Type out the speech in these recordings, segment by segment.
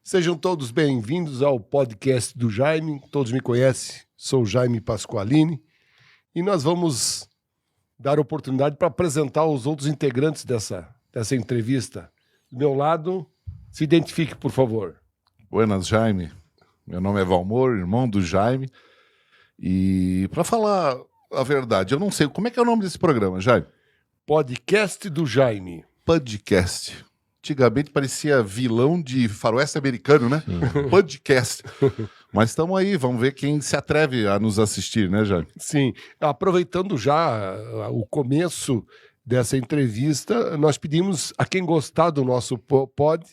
Sejam todos bem-vindos ao podcast do Jaime. Todos me conhecem, sou o Jaime Pasqualini. E nós vamos dar oportunidade para apresentar os outros integrantes dessa entrevista. Do meu lado, se identifique, por favor. Buenas, Jaime. Meu nome é Valmor, irmão do Jaime. E para falar a verdade, eu não sei, como é que é o nome desse programa, Jaime? Podcast do Jaime. Podcast. Antigamente parecia vilão de faroeste americano, né? Podcast. Mas estamos aí, vamos ver quem se atreve a nos assistir, né, Jaime? Sim. Aproveitando já o começo dessa entrevista, nós pedimos a quem gostar do nosso pod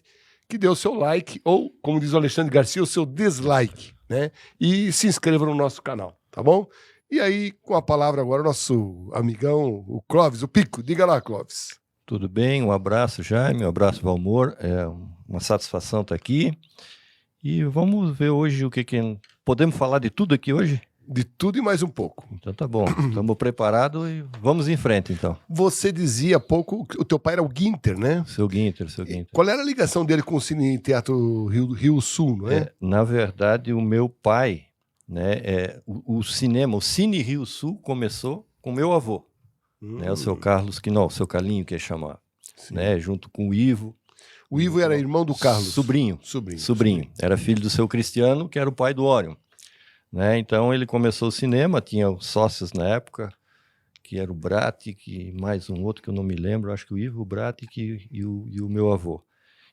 que dê o seu like ou, como diz o Alexandre Garcia, o seu dislike, né? E se inscreva no nosso canal, tá bom? E aí, com a palavra agora, o nosso amigão, o Clóvis, o Pico. Diga lá, Clóvis. Tudo bem? Um abraço, Jaime, um abraço, Valmor. É uma satisfação estar aqui. E vamos ver hoje o que... Podemos falar de tudo aqui hoje? De tudo e mais um pouco. Então tá bom. Estamos preparados e vamos em frente, então. Você dizia há pouco que o teu pai era o Guinter, né? Seu Guinter. Qual era a ligação dele com o Cine Teatro Rio Sul, não é? Na verdade, o meu pai, né, o cinema, o Cine Rio Sul começou com meu avô. Né, o seu Carlos, o seu Carlinho, que é chamado, né, junto com o Ivo. O Ivo era irmão do Carlos? Sobrinho. Era filho do seu Cristiano, que era o pai do Orion. Né, então ele começou o cinema, tinha sócios na época, que era o Bratic, mais um outro que eu não me lembro, acho que o Ivo, o Bratic e o meu avô.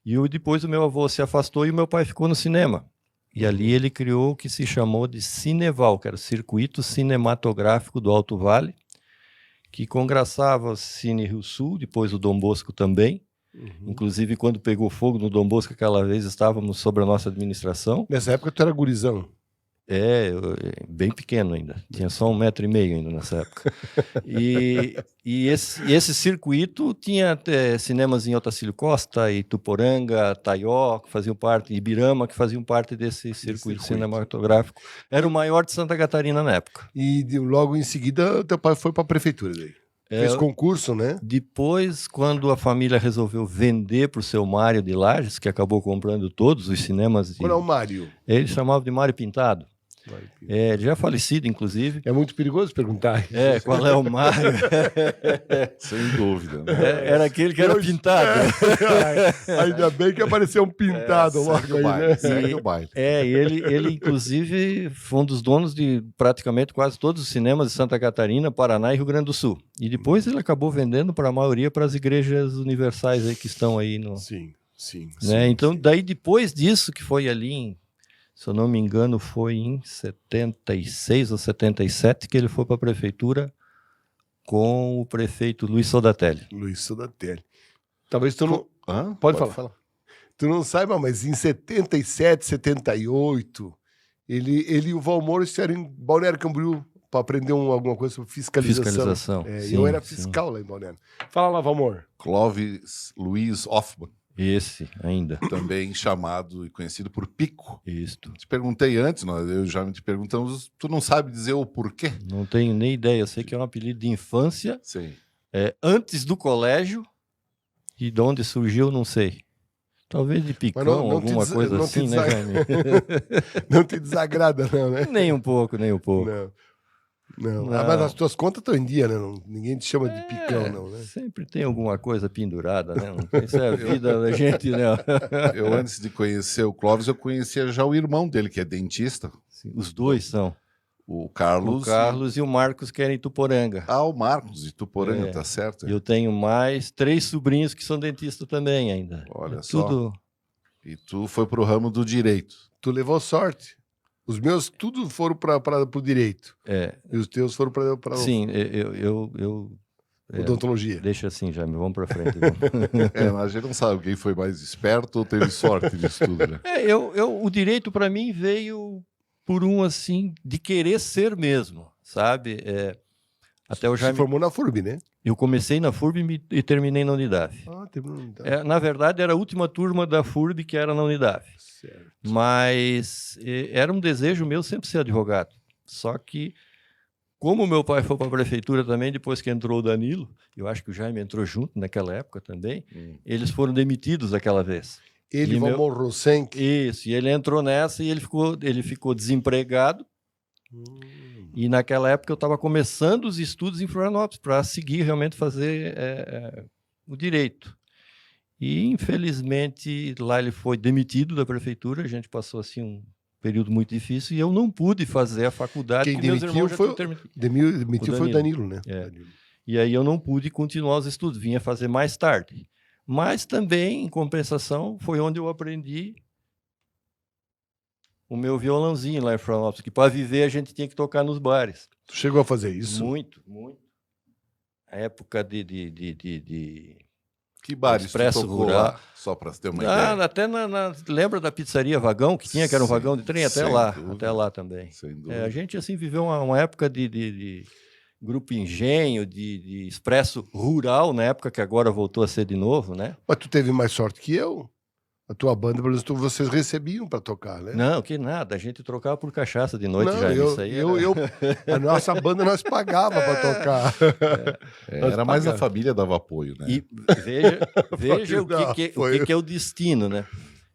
E depois o meu avô se afastou e o meu pai ficou no cinema. E ali ele criou o que se chamou de Cineval, que era o Circuito Cinematográfico do Alto Vale, que congraçava o Cine Rio Sul, depois o Dom Bosco também. Inclusive, quando pegou fogo no Dom Bosco, aquela vez estávamos sob a nossa administração. Nessa época tu era gurizão. Bem pequeno ainda. Tinha só 1,5 m ainda nessa época. E esse circuito tinha cinemas em Otacílio Costa, Ituporanga, Taió, que faziam parte, Ibirama, que faziam parte desse circuito cinematográfico. Era o maior de Santa Catarina na época. E logo em seguida, teu pai foi para a prefeitura daí. Fez concurso, né? Depois, quando a família resolveu vender para o seu Mário de Lages, que acabou comprando todos os cinemas... Qual é o Mário? Ele chamava de Mário Pintado. Ele já falecido, inclusive. É muito perigoso perguntar. Qual é o Mário? Sem dúvida. Né? Era aquele que era pintado. Ainda bem que apareceu um pintado logo aí, né? Segue o baile. Ele, inclusive, foi um dos donos de praticamente quase todos os cinemas de Santa Catarina, Paraná e Rio Grande do Sul. E depois ele acabou vendendo para a maioria para as igrejas universais aí que estão aí no... Sim. Então, daí depois disso, que foi ali se eu não me engano, foi em 76 ou 77 que ele foi para a prefeitura com o prefeito Luiz Sodatelli. Talvez tu não... Pode falar. Tu não saiba, mas em 77, 78, ele e o Valmor estiveram em Balneário Camboriú para aprender alguma coisa sobre fiscalização. Eu era fiscal lá em Balneário. Fala lá, Valmor. Clóvis Luiz Hoffmann. Esse ainda. Também chamado e conhecido por Pico. Isso. Te perguntei antes, eu já te perguntamos, tu não sabe dizer o porquê? Não tenho nem ideia, eu sei que é um apelido de infância. Sim. Antes do colégio, e de onde surgiu, não sei. Talvez de Picão, não alguma coisa assim, né, Jaime? Não te desagrada, não, né? Nem um pouco. Não. Mas as tuas contas estão em dia, né? Ninguém te chama de Picão, não, né? Sempre tem alguma coisa pendurada, né? Isso é a vida da gente, né? Eu, antes de conhecer o Clóvis, eu conhecia já o irmão dele, que é dentista. Sim, os dois são. O Carlos e o Marcos, que era em Ituporanga. O Marcos de Ituporanga, tá certo? Eu tenho mais 3 sobrinhos que são dentistas também ainda. Olha só. E tu foi pro ramo do direito. Tu levou sorte. Os meus tudo foram para o direito. E os teus foram para... Sim, odontologia. Deixa assim, Jaime, vamos para frente. A gente não sabe quem foi mais esperto ou teve sorte disso tudo, né? O direito para mim veio por assim, de querer ser mesmo, sabe? Até o Jaime... Se formou na FURB, né? Eu comecei na FURB e terminei na Unidade. Terminou na Unidade. Na verdade, era a última turma da FURB que era na Unidade. Certo. Mas era um desejo meu sempre ser advogado. Só que, como meu pai foi para a prefeitura também, depois que entrou o Danilo, eu acho que o Jaime entrou junto naquela época também, eles foram demitidos aquela vez. Ele, E meu- Valmor Rosenck. Isso, e ele entrou nessa e ele ficou desempregado. E naquela época eu estava começando os estudos em Florianópolis para seguir realmente fazer o direito. E infelizmente lá ele foi demitido da prefeitura, a gente passou assim um período muito difícil e eu não pude fazer a faculdade. Quem que meus demitiu irmãos já foi tinham terminado. Demitiu foi o Danilo, né? É. Danilo. E aí eu não pude continuar os estudos, vinha fazer mais tarde. Mas também, em compensação, foi onde eu aprendi o meu violãozinho lá em Florianópolis, que para viver a gente tinha que tocar nos bares. Tu chegou a fazer isso? Muito, muito. A época de Que bares tu Expresso tocou Rural. lá? Só para ter uma ideia. até lembra da pizzaria Vagão, que tinha, que era um Sim, vagão de trem? sem dúvida. Até lá também. Sem dúvida. A gente assim viveu uma época de Grupo Engenho, de Expresso Rural, na época que agora voltou a ser de novo, né? Mas tu teve mais sorte que eu. A tua banda, pelo menos, vocês recebiam para tocar, né? Não, que nada, a gente trocava por cachaça de noite Não, já. eu, Isso aí eu, a nossa banda nós pagava para tocar. Era mais a família dava apoio, né? E veja Não, o que foi- é o destino, né?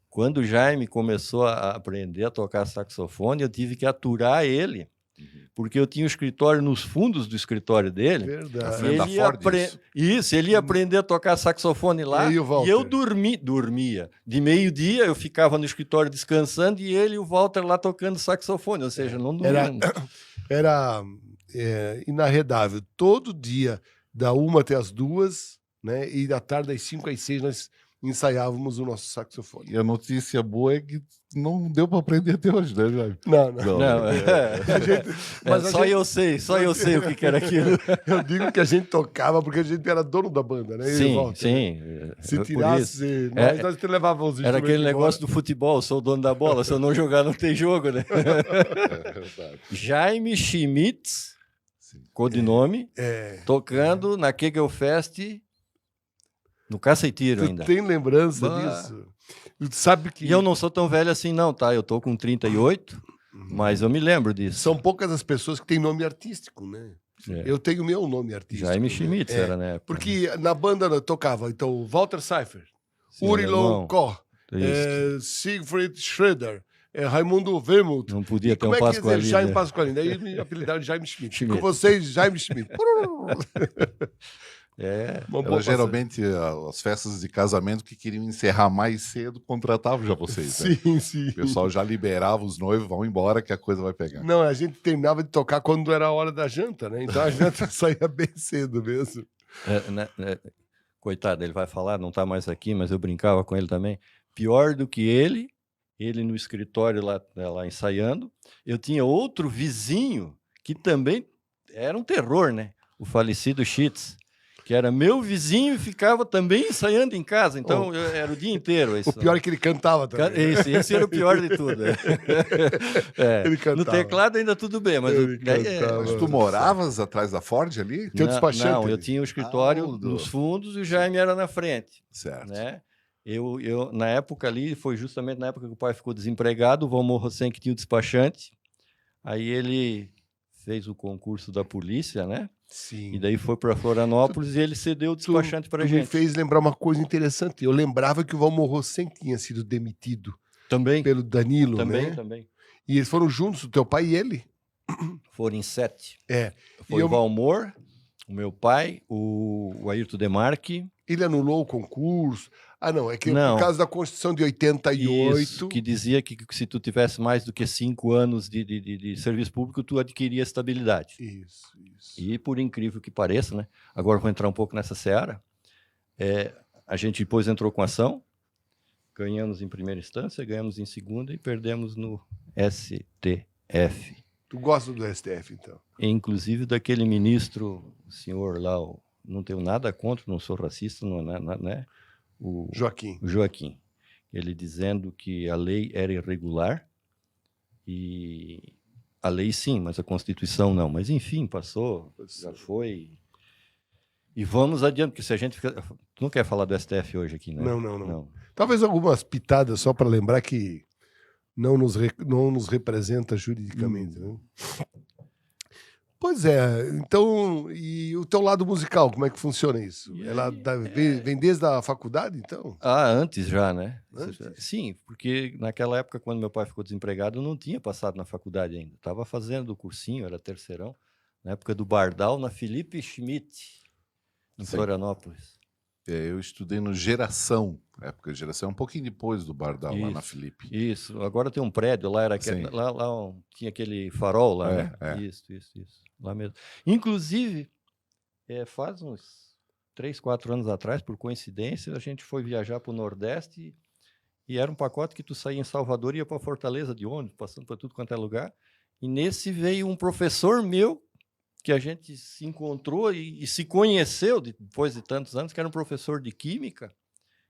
Quando o Jaime começou a aprender a tocar saxofone, eu tive que aturar ele, porque eu tinha o escritório nos fundos do escritório dele. Verdade. frente da Ele ia Ford, ele ia aprender a tocar saxofone lá E o Walter? e eu dormia. De meio-dia eu ficava no escritório descansando e ele e o Walter lá tocando saxofone, ou seja, não Era, dormia. era inarredável. Todo dia, da 1 até as 2, né? E da tarde, das 5 às 6, nós ensaiávamos o nosso saxofone. E a notícia boa é que não deu para aprender até hoje, né, Jaime? Não, não. Não, Mas a só gente- eu sei o que era aquilo. Eu digo que a gente tocava porque a gente era dono da banda, né? Eu e o Sim, Walter, né? sim. Se por isso. tirasse, nós te levávamos os Era aquele instrumentos negócio do futebol, sou o dono da bola, se eu não jogar não tem jogo, né? É verdade. Jaime Schmitz, Sim. codinome, embora. tocando na Kegelfest no Caceiteiro Tu ainda. tem lembrança Bah. disso? Tu sabe que E eu não sou tão velho assim não, tá? Eu tô com 38, mas eu me lembro disso. são poucas as pessoas que têm nome artístico, né? É. Eu tenho meu nome artístico. Jaime né? Schmitz É, era na época. Porque na banda eu tocava, então, Walter Seifer, Sim, Uri alemão. Lonkor, Isso. Siegfried Schroeder, Raimundo Wermuth. Não podia E ter um como é que dizer Pascoalini. Jaime né? Pasqualini? Daí me apelidaram de Jaime Schmidt. Schmidt. Com vocês, Jaime Schmidt. É. Uma boa Era passagem. geralmente as festas de casamento que queriam encerrar mais cedo, contratavam já vocês, né? Sim, sim. O pessoal já liberava os noivos, vão embora que a coisa vai pegar. Não, a gente terminava de tocar quando era a hora da janta, né? Então a janta saía bem cedo mesmo. Coitado, ele vai falar, não está mais aqui, mas eu brincava com ele também. Pior do que ele no escritório lá ensaiando, eu tinha outro vizinho que também era um terror, né? O falecido Schitz, que era meu vizinho e ficava também ensaiando em casa. Então era o dia inteiro. Isso. O pior é que ele cantava também. Esse era o pior de tudo. Ele No cantava. teclado ainda tudo bem, mas Ele cantava. Mas tu moravas atrás da Ford ali? Teu despachante, Não, eu ele. tinha o escritório Ah, nos fundos e o Jaime era na frente. Certo. Né? Eu, na época ali, foi justamente na época que o pai ficou desempregado, o Valmor Rosenck tinha o despachante, aí ele fez o concurso da polícia, né? Sim. E daí foi para Florianópolis e ele cedeu o despachante para Tu gente. me fez lembrar uma coisa interessante. Eu lembrava que o Valmor Rosenck tinha sido demitido Também, pelo Danilo, também, né? também. E eles foram juntos, o teu pai e ele. Foram em 7. É. Foi E eu- o Valmor, o meu pai, o Ayrton Demarque, Ele anulou o concurso. Ah, não, é que Não. por causa da Constituição de 88. isso, que dizia que se tu tivesse mais do que 5 anos de serviço público, tu adquiria estabilidade. Isso. E por incrível que pareça, né? Agora vou entrar um pouco nessa seara. A gente depois entrou com ação, ganhamos em primeira instância, ganhamos em segunda e perdemos no STF. Tu gosta do STF, então? Inclusive daquele ministro, o senhor lá, não tenho nada contra, não sou racista, não, né? O Joaquim. Joaquim. Ele dizendo que a lei era irregular e a lei sim, mas a Constituição não. Mas enfim, passou, já foi. E vamos adiante, porque se a gente fica... Tu não quer falar do STF hoje aqui, né? Não. Talvez algumas pitadas só para lembrar que não nos representa juridicamente. Né? Pois é, então, e o teu lado musical, como é que funciona isso? E Ela aí, vem desde a faculdade, então? antes já, né? Antes? Sim, porque naquela época, quando meu pai ficou desempregado, eu não tinha passado na faculdade ainda. Estava fazendo o cursinho, era terceirão, na época do Bardal, na Felipe Schmidt, em Sim. Florianópolis. Eu estudei no Geração, época de Geração, um pouquinho depois do Bardal, lá na Isso, Felipe. Isso, agora tem um prédio lá, Sim. tinha aquele farol lá, É, né? é. Isso, lá mesmo. Inclusive, faz uns 3, 4 anos atrás, por coincidência, a gente foi viajar para o Nordeste e era um pacote que tu saía em Salvador e ia para Fortaleza de ônibus, passando para tudo quanto é lugar. E nesse veio um professor meu, que a gente se encontrou e se conheceu depois de tantos anos, que era um professor de Química,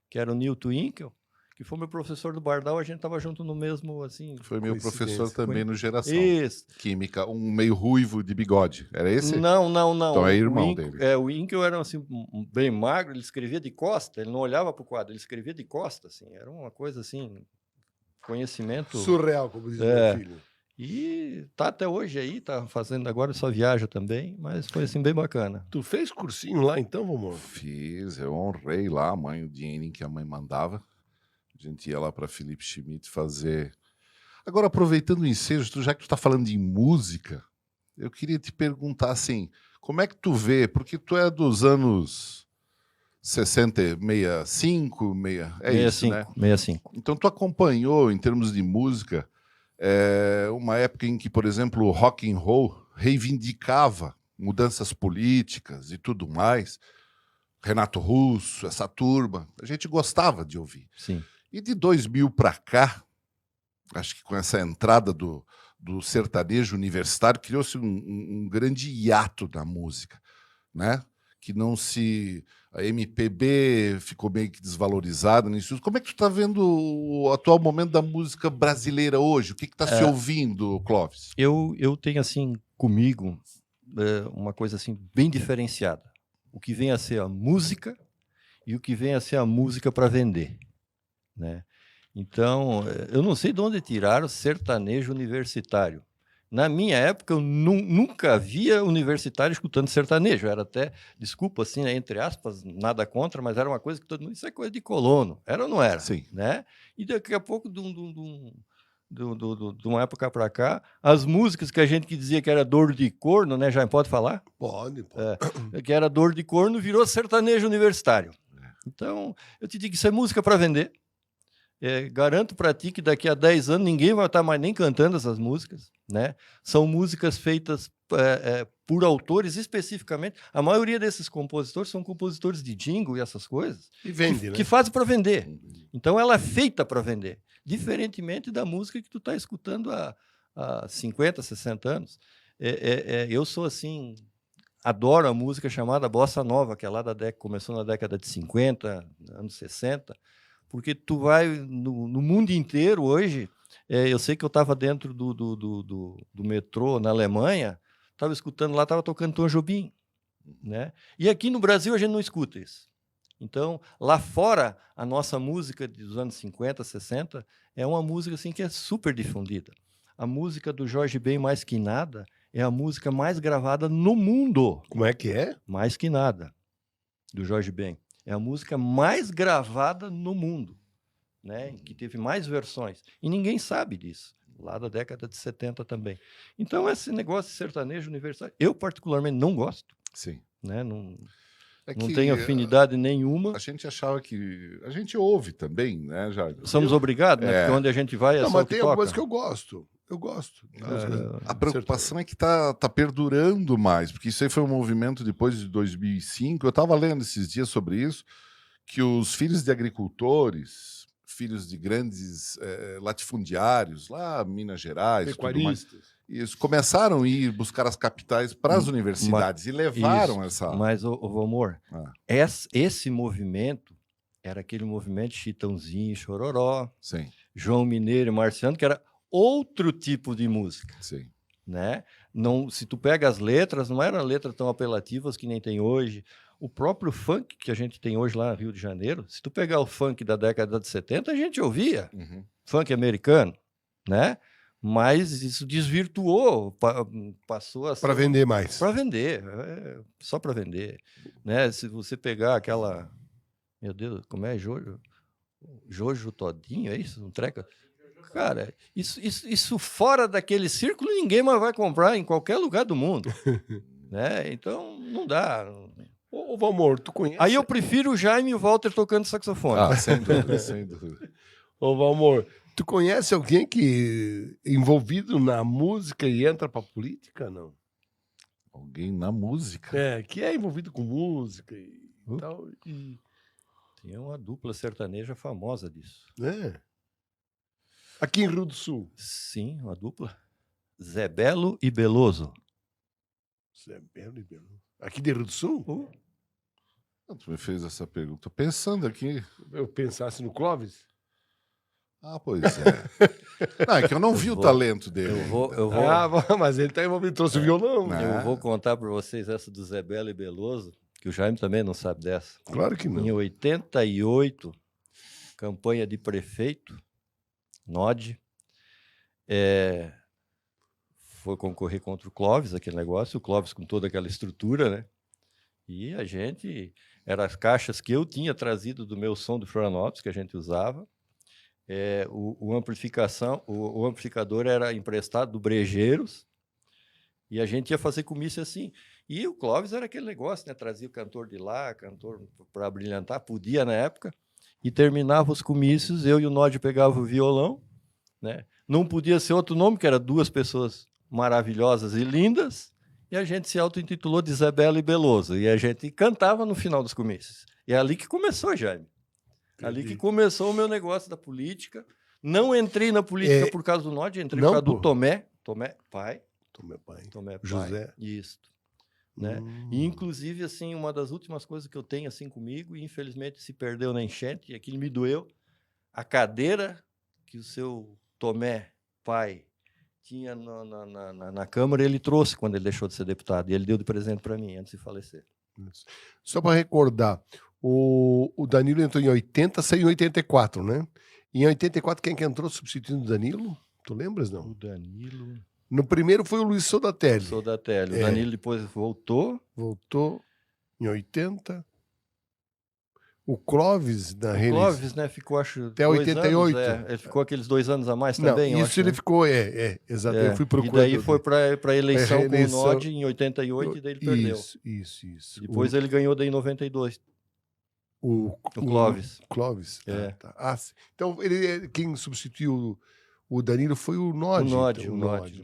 que era o Newton Winkel, que foi meu professor do Bardal, a gente estava junto no mesmo, assim... Foi meu professor Coincidência. também no Geração. Isso. Química, um meio ruivo de bigode. Era esse? Não. Então é irmão o dele. O Winkel era assim, bem magro, ele escrevia de costa, ele não olhava para o quadro, ele escrevia de costa, assim, era uma coisa assim, conhecimento... Surreal, como diz É. meu filho. E tá até hoje aí, tá fazendo agora, só viaja também, mas foi assim bem bacana. Tu fez cursinho lá então, Valmor? Fiz, eu honrei lá a mãe, o dinheirinho que a mãe mandava. A gente ia lá para Felipe Schmidt fazer. Agora, aproveitando o ensejo, já que tu tá falando de música, eu queria te perguntar assim, como é que tu vê, porque tu é dos anos 60, 65, é isso, né? 65. Então tu acompanhou, em termos de música, uma época em que, por exemplo, o rock and roll reivindicava mudanças políticas e tudo mais. Renato Russo, essa turma, a gente gostava de ouvir. Sim. E de 2000 para cá, acho que com essa entrada do sertanejo universitário, criou-se um grande hiato na música, né? Que não se... A MPB ficou meio que desvalorizada nisso. Como é que tu está vendo o atual momento da música brasileira hoje? O que está se ouvindo, Clóvis? Eu tenho, assim, comigo, uma coisa assim bem diferenciada. O que vem a ser a música e o que vem a ser a música para vender, né? Então, eu não sei de onde tiraram sertanejo universitário. Na minha época, eu nunca via universitário escutando sertanejo. Era até, desculpa, assim, né, entre aspas, nada contra, mas era uma coisa que todo mundo... Isso é coisa de colono. Era ou não era? Sim. Né? E daqui a pouco, de uma época para cá, as músicas que a gente que dizia que era dor de corno, né? Já pode falar? Pode. Que era dor de corno, virou sertanejo universitário. Então, eu te digo que isso é música para vender. Garanto para ti que daqui a 10 anos ninguém vai estar mais nem cantando essas músicas, né? São músicas feitas por autores especificamente. A maioria desses compositores são compositores de jingle e essas coisas. E vende, que né? fazem para vender. Então ela é feita para vender. Diferentemente da música que tu está escutando há 50, 60 anos. Eu sou assim... Adoro a música chamada Bossa Nova, que é lá começou na década de 50, anos 60, porque tu vai no mundo inteiro hoje. Eu sei que eu estava dentro do metrô na Alemanha, estava escutando lá, estava tocando Tom Jobim, né? E aqui no Brasil a gente não escuta isso. Então, lá fora, a nossa música dos anos 50, 60 é uma música assim, que é super difundida. A música do Jorge Ben, Mais Que Nada, é a música mais gravada no mundo. Como é que é? Mais Que Nada, do Jorge Ben. É a música mais gravada no mundo, né? Que teve mais versões. E ninguém sabe disso. Lá da década de 70 também. Então, esse negócio de sertanejo universitário, eu particularmente não gosto. Sim. Né? Não que tenho afinidade nenhuma. A gente achava que... A gente ouve também, né, Jair? Somos obrigados, né? Porque onde a gente vai Não, só mas o que tem toca. algumas que eu gosto. Eu gosto. A preocupação é que tá perdurando mais, porque isso aí foi um movimento depois de 2005. Eu estava lendo esses dias sobre isso, que os filhos de agricultores, filhos de grandes latifundiários, lá em Minas Gerais, tudo mais, isso, começaram a ir buscar as capitais para as universidades e levaram essa... Mas, Valmor, esse movimento era aquele movimento Chitãozinho, Chororó, Sim. João Mineiro e Marciano, que era outro tipo de música. Sim. Né? Não, se tu pega as letras, não eram letras tão apelativas que nem tem hoje. O próprio funk que a gente tem hoje lá no Rio de Janeiro, se tu pegar o funk da década de 70, a gente ouvia. Funk americano, né? Mas isso desvirtuou, passou a ser... Para vender mais. Para vender, só para vender. Né? Se você pegar aquela... Meu Deus, como é Jojo Todinho, é isso? Um treco? Cara, isso fora daquele círculo ninguém mais vai comprar em qualquer lugar do mundo. Né? Então, não dá. Ô, Valmor, tu conhece... Aí eu prefiro o Jaime e o Walter tocando saxofone. Ah, sem dúvida, sem dúvida. Ô, Valmor, tu conhece alguém que é envolvido na música e entra pra política, não? Alguém na música? É, que é envolvido com música e tal. E... Tem uma dupla sertaneja famosa disso. É. Aqui em Rio do Sul. Sim, uma dupla. Zé Belo e Beloso. Zé Belo e Beloso. Aqui de Rio do Sul? Tu me fez essa pergunta pensando aqui. Eu pensasse no Clóvis? Ah, pois é. Não, é que eu não vi o talento dele. Eu vou, Ah, mas ele tá envolvido, trouxe o violão. Não. eu vou contar para vocês essa do Zé Belo e Beloso, que o Jaime também não sabe dessa. Claro que Em não. 88, campanha de prefeito, Nod, foi concorrer contra o Clóvis, aquele negócio, o Clóvis com toda aquela estrutura, né? E a gente, eram as caixas que eu tinha trazido do meu som do Florianópolis, que a gente usava. O amplificador era emprestado do Brejeiros, e a gente ia fazer comício assim. E o Clóvis era aquele negócio, né? Trazia o cantor de lá, cantor para brilhantar, podia na época, e terminava os comícios, eu e o Nod pegava o violão, né? Não podia ser outro nome, que era duas pessoas maravilhosas e lindas, e a gente se auto-intitulou de Zé Belo e Beloso, e a gente cantava no final dos comícios. E é ali que começou, Jaime. Ali que começou o meu negócio da política. Não entrei na política por causa do Nod, entrei por causa do Tomé pai. Tomé pai. José. Isso. Né? E, inclusive, assim, uma das últimas coisas que eu tenho assim comigo, e infelizmente se perdeu na enchente, e aquilo me doeu, a cadeira que o seu Tomé pai tinha na Câmara, ele trouxe quando ele deixou de ser deputado, e ele deu de presente para mim, antes de falecer. Isso. Só para recordar, o Danilo entrou em 80, saiu em 84, né? E em 84, quem que entrou substituindo o Danilo? Tu lembras, não? O Danilo... No primeiro foi o Luiz Sodatelli. O Danilo depois voltou. Voltou em 80. O Clóvis, na reeleição. Clóvis, né? Ficou, acho, até 88. Anos, ele ficou aqueles 2 anos a mais não, também. Isso acho, ele né? ficou, exato. Eu fui procurar. E daí foi para a eleição com o Nod em 88 e daí ele perdeu. Isso. Depois ele ganhou daí em 92. O Clóvis. Clóvis. É. Tá. Então, quem substituiu o Danilo foi o Nod. O Nod.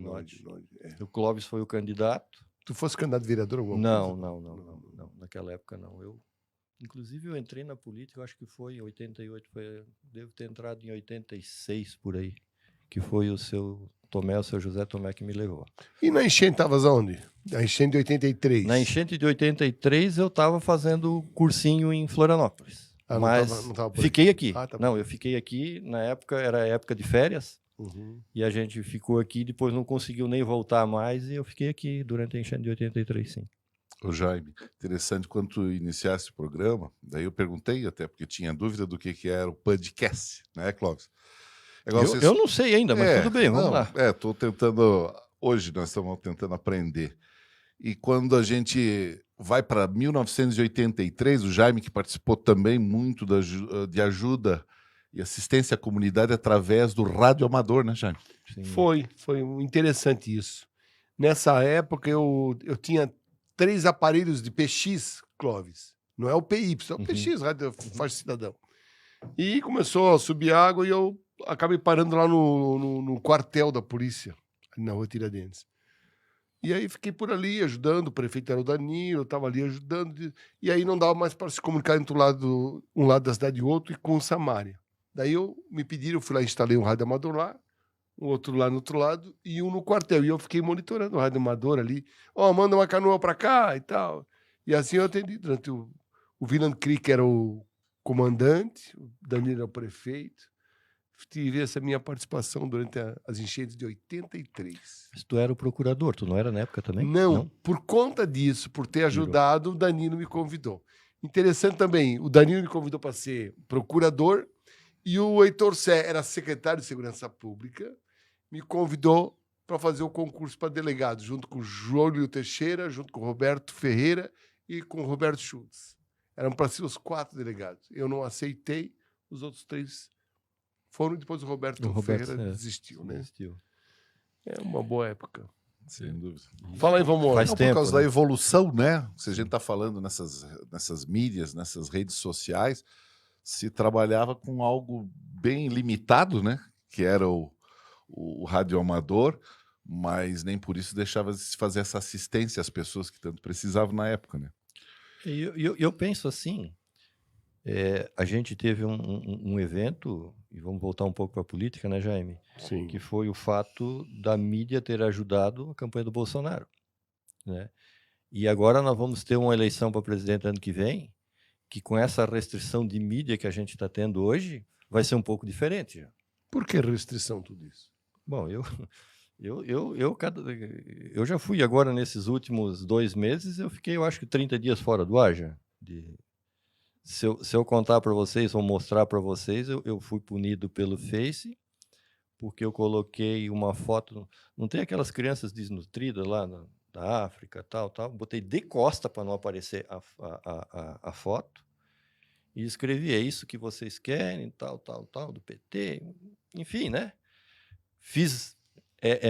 O Clóvis foi o candidato. Tu fosse candidato a vereador alguma coisa? Não. Naquela época não. Inclusive, eu entrei na política, eu acho que foi em 88, devo ter entrado em 86, por aí, que foi o seu José Tomé que me levou. E na enchente estavas onde? Na enchente de 83? Na enchente de 83, eu estava fazendo cursinho em Florianópolis. Mas não tava fiquei aqui. Não, eu fiquei aqui, na época, era época de férias, e a gente ficou aqui, depois não conseguiu nem voltar mais, e eu fiquei aqui durante a enchente de 83, sim. Ô Jaime, interessante, quando tu iniciaste o programa, daí eu perguntei até, porque tinha dúvida do que era o podcast, né, Clóvis? Eu não sei ainda, mas tudo bem, vamos lá. Estou tentando, hoje nós estamos tentando aprender. E quando a gente vai para 1983, o Jaime, que participou também muito de ajuda e assistência à comunidade através do rádio amador, né, Jaime? Sim. Foi interessante isso. Nessa época eu tinha 3 aparelhos de PX, Clóvis. Não é o PY, é o PX, Rádio Faixa Cidadão. E começou a subir água e eu acabei parando lá no quartel da polícia, na Rua Tiradentes. E aí fiquei por ali ajudando, o prefeito era o Danilo, eu estava ali ajudando, e aí não dava mais para se comunicar entre um lado da cidade e outro e com o Samária. Daí me pediram, eu fui lá, instalei um rádio amador lá, o outro lá no outro lado, e um no quartel. E eu fiquei monitorando o rádio amador ali. Manda uma canoa pra cá e tal. E assim eu atendi durante o Wieland Krieg era o comandante, o Danilo era o prefeito. Tive essa minha participação durante as enchentes de 83. Mas tu era o procurador, tu não era na época também? Não, por conta disso, por ter ajudado, o Danilo me convidou. Interessante também, o Danilo me convidou para ser procurador e o Heitor Sé era secretário de Segurança Pública. me convidou para fazer o concurso para delegado, junto com o Júlio Teixeira, junto com o Roberto Ferreira e com o Roberto Schultz. Eram para ser os 4 delegados. Eu não aceitei, os outros 3 foram, depois o Roberto Ferreira desistiu, né? É uma boa época. Sem dúvida. Fala aí, vamos lá. Faz tempo, por causa né? da evolução, né? Se a gente está falando nessas mídias, nessas redes sociais, se trabalhava com algo bem limitado, né? Que era o rádio amador, mas nem por isso deixava de se fazer essa assistência às pessoas que tanto precisavam na época, né? Eu penso assim, a gente teve um evento, e vamos voltar um pouco para a política, né, Jaime? Sim. Que foi o fato da mídia ter ajudado a campanha do Bolsonaro, né? E agora nós vamos ter uma eleição para presidente ano que vem, que com essa restrição de mídia que a gente está tendo hoje, vai ser um pouco diferente já. Por que restrição tudo isso? Bom, eu já fui agora nesses últimos 2 meses, eu fiquei, eu acho que 30 dias fora do ar já. Se eu contar para vocês, ou mostrar para vocês, eu fui punido pelo Face, porque eu coloquei uma foto, não tem aquelas crianças desnutridas lá da África, tal, botei de costa para não aparecer a foto, e escrevi, é isso que vocês querem, tal, do PT, enfim, né? Fiz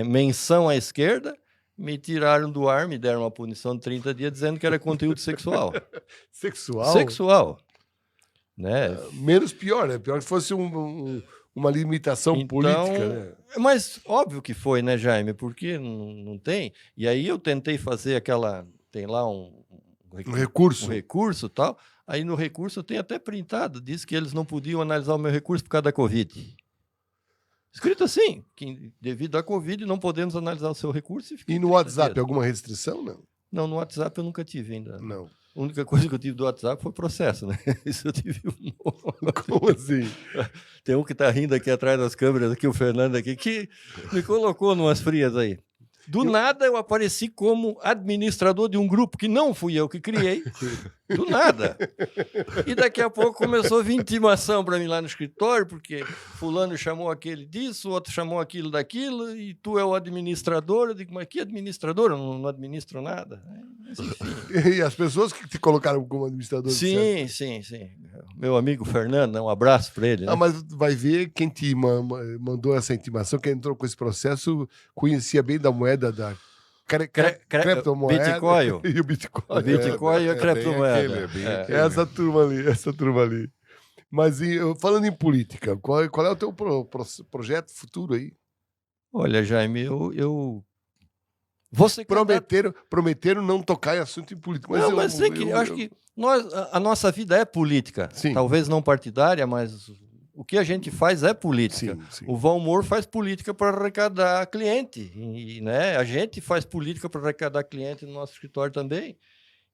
menção à esquerda, me tiraram do ar, me deram uma punição de 30 dias dizendo que era conteúdo sexual. Sexual? Sexual. Né? Menos pior, né? Pior que fosse uma limitação Então, política, né? Mas óbvio que foi, né, Jaime? Porque não tem. E aí eu tentei fazer aquela... Tem lá um recurso. Um recurso e tal. Aí no recurso tem até printado. Diz que eles não podiam analisar o meu recurso por causa da Covid. Escrito assim, que devido à Covid não podemos analisar o seu recurso. E no WhatsApp, alguma restrição? Não. Não, no WhatsApp eu nunca tive ainda. Não. A única coisa que eu tive do WhatsApp foi processo, né? Isso eu tive Como assim? Tem um que tá rindo aqui atrás das câmeras, aqui, o Fernando aqui, que me colocou numas frias aí. Do nada eu apareci como administrador de um grupo que não fui eu que criei. Do nada. E daqui a pouco começou a vir intimação para mim lá no escritório, porque fulano chamou aquele disso, o outro chamou aquilo daquilo, e tu é o administrador. Eu digo, mas que administrador? Eu não administro nada. Mas, enfim. E as pessoas que te colocaram como administrador? Sim. Meu amigo Fernando, um abraço para ele. Né? Mas vai ver quem te mandou essa intimação, quem entrou com esse processo, conhecia bem da moeda da criptomoeda Bitcoin. E o Bitcoin. O Bitcoin e a criptomoeda. Essa turma ali. Mas falando em política, qual é o teu projeto futuro aí? Olha, Jaime, Prometeram não tocar em assunto em política. Mas eu acho que a nossa vida é política. Sim. Talvez não partidária, mas o que a gente faz é política. Sim. O Valmor faz política para arrecadar cliente. E, né, a gente faz política para arrecadar cliente no nosso escritório também.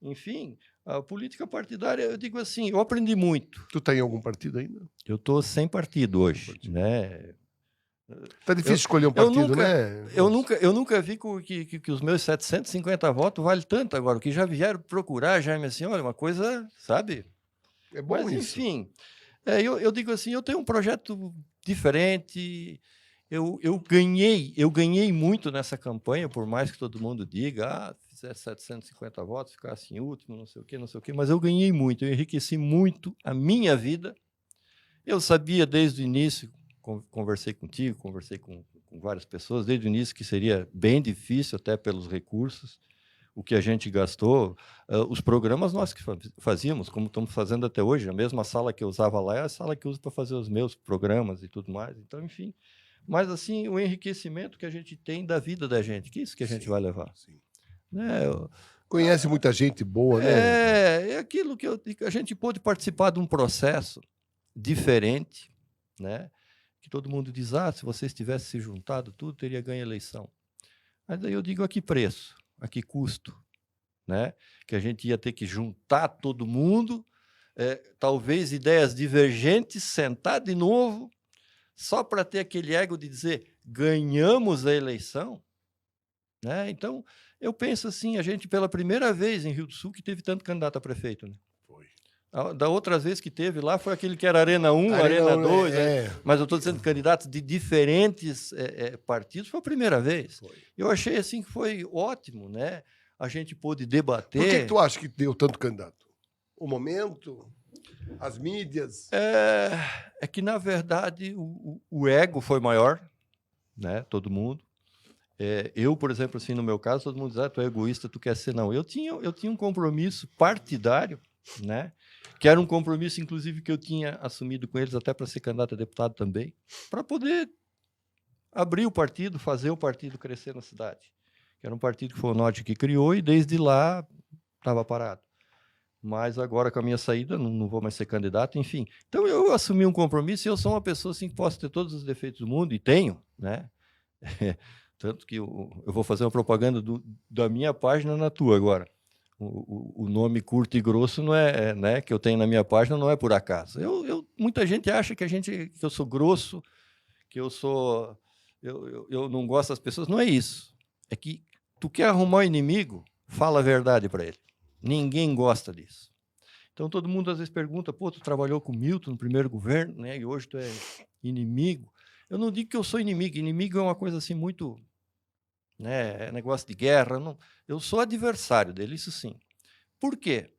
Enfim, a política partidária, eu digo assim, eu aprendi muito. Tu está em algum partido ainda? Eu estou sem partido hoje. Né? Tá difícil escolher um partido, né? Eu nunca vi que os meus 750 votos valem tanto agora. O que já vieram procurar, Jaime, assim, olha, uma coisa, sabe? É bom. Mas, isso. Enfim, eu digo assim, eu tenho um projeto diferente. Eu ganhei muito nessa campanha, por mais que todo mundo diga, fizesse 750 votos, ficasse em último, não sei o quê, mas eu ganhei muito, eu enriqueci muito a minha vida. Eu sabia desde o início, conversei contigo, conversei com várias pessoas, desde o início que seria bem difícil, até pelos recursos, o que a gente gastou. Os programas nós que fazíamos, como estamos fazendo até hoje, a mesma sala que eu usava lá é a sala que eu uso para fazer os meus programas e tudo mais. Então, enfim, mas assim, o enriquecimento que a gente tem da vida da gente, que é isso que a gente vai levar. Sim. Conhece muita gente boa, né? É aquilo que a gente pôde participar de um processo diferente, né? Que todo mundo diz, se vocês tivessem se juntado, tudo teria ganho a eleição. Mas daí eu digo, a que preço? A que custo? Né? Que a gente ia ter que juntar todo mundo, talvez ideias divergentes, sentar de novo, só para ter aquele ego de dizer, ganhamos a eleição. Né? Então, eu penso assim, a gente pela primeira vez em Rio do Sul que teve tanto candidato a prefeito. Né? Foi. Da outra vez que teve lá foi aquele que era Arena 1, Arena 2, mas eu estou dizendo candidatos de diferentes partidos, foi a primeira vez. Foi. Eu achei assim que foi ótimo, né? A gente pôde debater. Por que tu acha que deu tanto candidato? O momento, as mídias? É que, na verdade, o ego foi maior, né? Todo mundo. Eu, por exemplo, assim, no meu caso, todo mundo diz, tu é egoísta, tu quer ser. Não, eu tinha um compromisso partidário, né? Que era um compromisso, inclusive, que eu tinha assumido com eles até para ser candidato a deputado também, para poder abrir o partido, fazer o partido crescer na cidade. Que era um partido que foi o Norte que criou e, desde lá, estava parado. Mas agora, com a minha saída, não vou mais ser candidato, enfim. Então, eu assumi um compromisso e eu sou uma pessoa assim, que posso ter todos os defeitos do mundo, e tenho, né? Tanto que eu vou fazer uma propaganda da minha página na tua agora. O nome curto e grosso não né, que eu tenho na minha página não é por acaso. Muita gente acha que eu sou grosso, que eu não gosto das pessoas. Não é isso. É que tu quer arrumar um inimigo, fala a verdade para ele. Ninguém gosta disso. Então todo mundo às vezes pergunta, pô, tu trabalhou com o Milton no primeiro governo, né, e hoje tu é inimigo. Eu não digo que eu sou inimigo. Inimigo é uma coisa assim muito, né, negócio de guerra. Não. Eu sou adversário dele, isso sim. Por quê?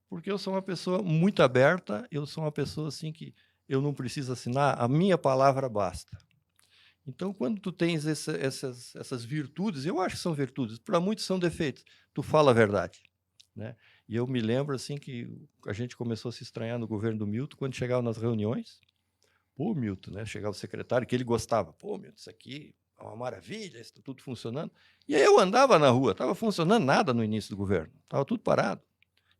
Porque eu sou uma pessoa muito aberta, eu sou uma pessoa assim que eu não preciso assinar, a minha palavra basta. Então, quando tu tens essas virtudes, eu acho que são virtudes, para muitos são defeitos, tu fala a verdade, né? E eu me lembro assim que a gente começou a se estranhar no governo do Milton, quando chegava nas reuniões, pô, Milton, né? Chegava o secretário, que ele gostava, pô, Milton, isso aqui é uma maravilha, está tudo funcionando. E aí eu andava na rua, estava funcionando nada no início do governo, estava tudo parado.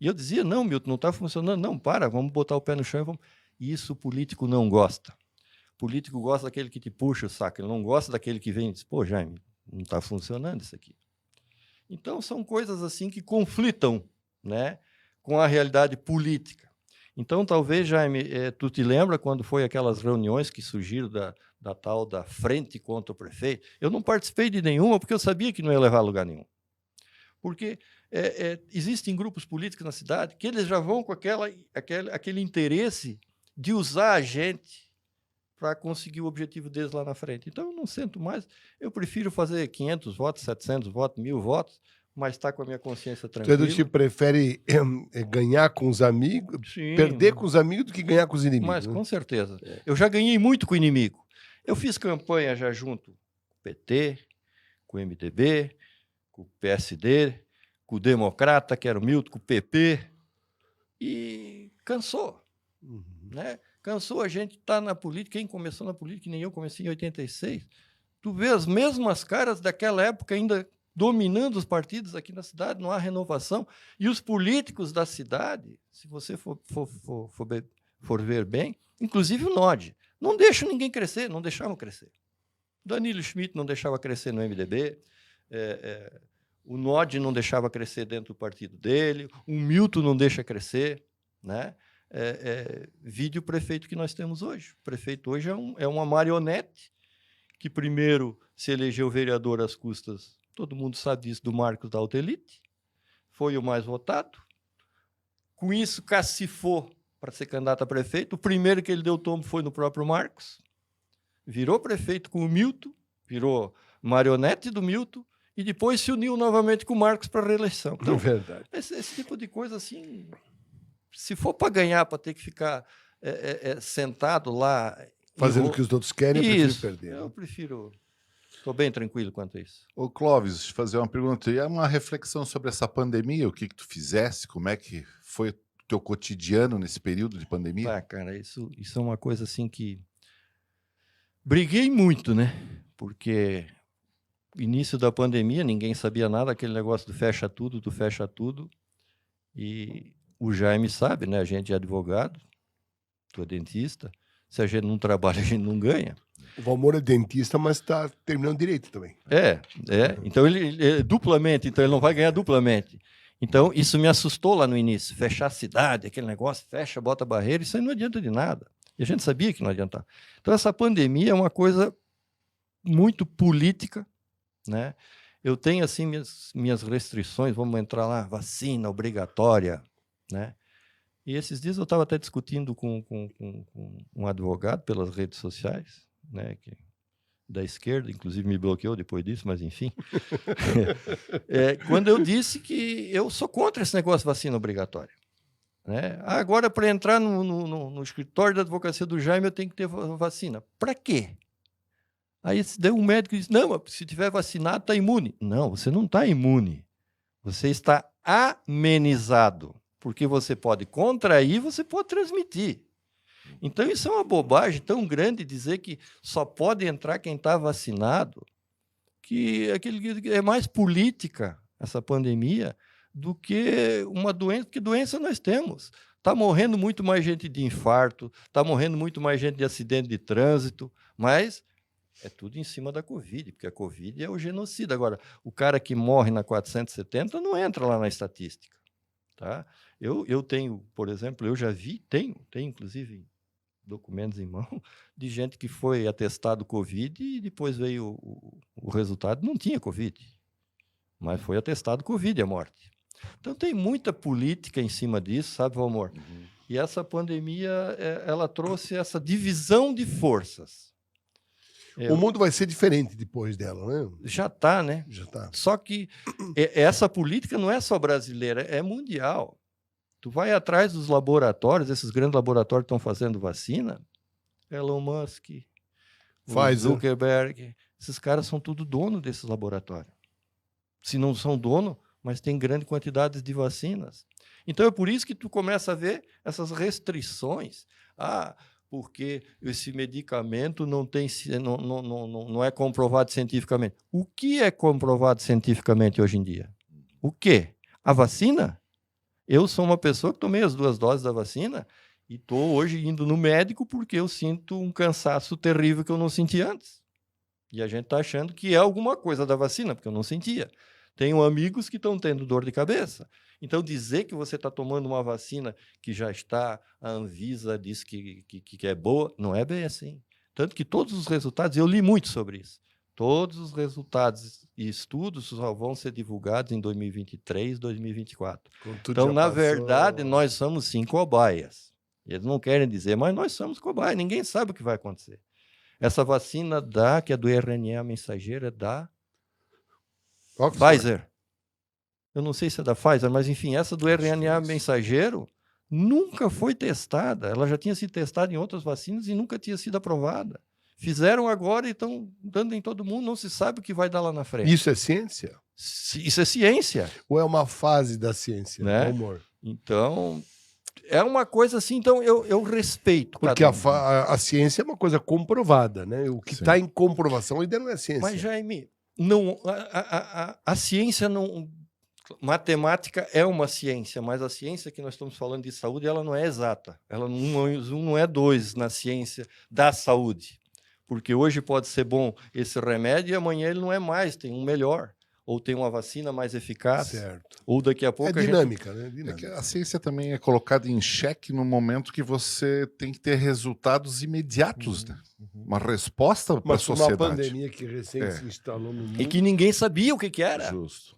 E eu dizia, não, Milton, não está funcionando, não, vamos botar o pé no chão. E isso o político não gosta. O político gosta daquele que te puxa o saco, ele não gosta daquele que vem e diz, pô, Jaime, não está funcionando isso aqui. Então, são coisas assim que conflitam, né, com a realidade política. Então, talvez, Jaime, tu te lembra quando foi aquelas reuniões que surgiram da tal da frente contra o prefeito? Eu não participei de nenhuma porque eu sabia que não ia levar a lugar nenhum. Porque existem grupos políticos na cidade que eles já vão com aquele interesse de usar a gente para conseguir o objetivo deles lá na frente. Então, eu não sento mais. Eu prefiro fazer 500 votos, 700 votos, 1000 votos, mas estar com a minha consciência tranquila. Então, você prefere ganhar com os amigos, Sim, perder com os amigos do que ganhar com os inimigos? Mas, né? com certeza. Eu já ganhei muito com o inimigo. Eu fiz campanha já junto com o PT, com o MDB, com o PSD, com o Democrata, que era o Milton, com o PP, e cansou. Né? Cansou a gente estar na política. Quem começou na política, nem eu comecei em 86, tu vê as mesmas caras daquela época ainda dominando os partidos aqui na cidade, não há renovação. E os políticos da cidade, se você for ver bem, inclusive o NOD, não deixam ninguém crescer, não deixavam crescer. Danilo Schmidt não deixava crescer no MDB, o NOD não deixava crescer dentro do partido dele, o Milton não deixa crescer, né? Vide o prefeito que nós temos hoje. O prefeito hoje é uma marionete que primeiro se elegeu vereador às custas, todo mundo sabe disso, do Marcos da Alta Elite, foi o mais votado, com isso cacifou para ser candidato a prefeito, o primeiro que ele deu tombo foi no próprio Marcos, virou prefeito com o Milton, virou marionete do Milton, e depois se uniu novamente com o Marcos para a reeleição. Então, verdade. Esse tipo de coisa, assim, se for para ganhar, para ter que ficar sentado lá... Fazendo o que os outros querem, eu prefiro perder. Eu prefiro... Estou bem tranquilo quanto a isso. Ô, Clóvis, fazer uma pergunta. E uma reflexão sobre essa pandemia, o que tu fizesse, como é que foi o teu cotidiano nesse período de pandemia? Cara, isso é uma coisa assim que... Briguei muito, né? Porque início da pandemia, ninguém sabia nada, aquele negócio do fecha tudo. E o Jaime sabe, né? A gente é advogado, tu é dentista. Se a gente não trabalha, a gente não ganha. O Valmor é dentista, mas está terminando direito também. Então, ele duplamente, então ele não vai ganhar duplamente. Então, isso me assustou lá no início. Fechar a cidade, aquele negócio, fecha, bota barreira, isso aí não adianta de nada. E a gente sabia que não adiantava. Então, essa pandemia é uma coisa muito política, né? Eu tenho, assim, minhas restrições, vamos entrar lá, vacina obrigatória, né? E esses dias eu estava até discutindo com um advogado pelas redes sociais, né, da esquerda, inclusive me bloqueou depois disso, mas enfim. Quando eu disse que eu sou contra esse negócio de vacina obrigatória. Né? Agora, para entrar no escritório da advocacia do Jaime, eu tenho que ter vacina. Para quê? Aí deu um médico e disse, não, se tiver vacinado, está imune. Não, você não está imune. Você está amenizado. Porque você pode contrair, você pode transmitir. Então, isso é uma bobagem tão grande dizer que só pode entrar quem está vacinado, que é mais política, essa pandemia, do que uma doença, porque doença nós temos. Está morrendo muito mais gente de infarto, está morrendo muito mais gente de acidente de trânsito, mas é tudo em cima da Covid, porque a Covid é o genocida. Agora, o cara que morre na 470 não entra lá na estatística. Tá? Eu tenho, por exemplo, eu já vi, tenho inclusive documentos em mão, de gente que foi atestado Covid e depois veio o resultado, não tinha Covid, mas foi atestado Covid a morte. Então tem muita política em cima disso, sabe, Valmor? Uhum. E essa pandemia, ela trouxe essa divisão de forças. O mundo vai ser diferente depois dela, né? Já está, né? Já está. Só que essa política não é só brasileira, é mundial. Tu vai atrás dos laboratórios, esses grandes laboratórios que estão fazendo vacina, Elon Musk, Zuckerberg, esses caras são tudo dono desses laboratórios. Se não são dono, mas tem grande quantidade de vacinas. Então é por isso que tu começa a ver essas restrições. Porque esse medicamento não é comprovado cientificamente. O que é comprovado cientificamente hoje em dia? O quê? A vacina? Eu sou uma pessoa que tomei as 2 doses da vacina e estou hoje indo no médico porque eu sinto um cansaço terrível que eu não senti antes. E a gente está achando que é alguma coisa da vacina, porque eu não sentia. Tenho amigos que estão tendo dor de cabeça. Então, dizer que você está tomando uma vacina que já está, a Anvisa diz que é boa, não é bem assim. Tanto que todos os resultados, eu li muito sobre isso, todos os resultados e estudos só vão ser divulgados em 2023, 2024. Então, na verdade, nós somos sim cobaias. Eles não querem dizer, mas nós somos cobaias, ninguém sabe o que vai acontecer. Essa vacina que é do RNA mensageiro, é da Pfizer. Eu não sei se é da Pfizer, mas enfim, essa do RNA mensageiro nunca foi testada. Ela já tinha sido testada em outras vacinas e nunca tinha sido aprovada. Fizeram agora e estão dando em todo mundo, não se sabe o que vai dar lá na frente. Isso é ciência? Isso é ciência. Ou é uma fase da ciência? Né? Amor. Então, é uma coisa assim, então eu respeito. Porque a ciência é uma coisa comprovada, né? O que está em comprovação ainda não é ciência. Mas, Jaime, não, a ciência não... Matemática é uma ciência, mas a ciência que nós estamos falando de saúde, ela não é exata. Ela não é 2 na ciência da saúde. Porque hoje pode ser bom esse remédio e amanhã ele não é mais, tem um melhor. Ou tem uma vacina mais eficaz. Certo. Ou daqui a pouco... É dinâmica, né? Dinâmica. A ciência também é colocada em xeque no momento que você tem que ter resultados imediatos, né? Uma resposta para a sociedade. Uma pandemia que recém se instalou no mundo. E que ninguém sabia o que era. Justo.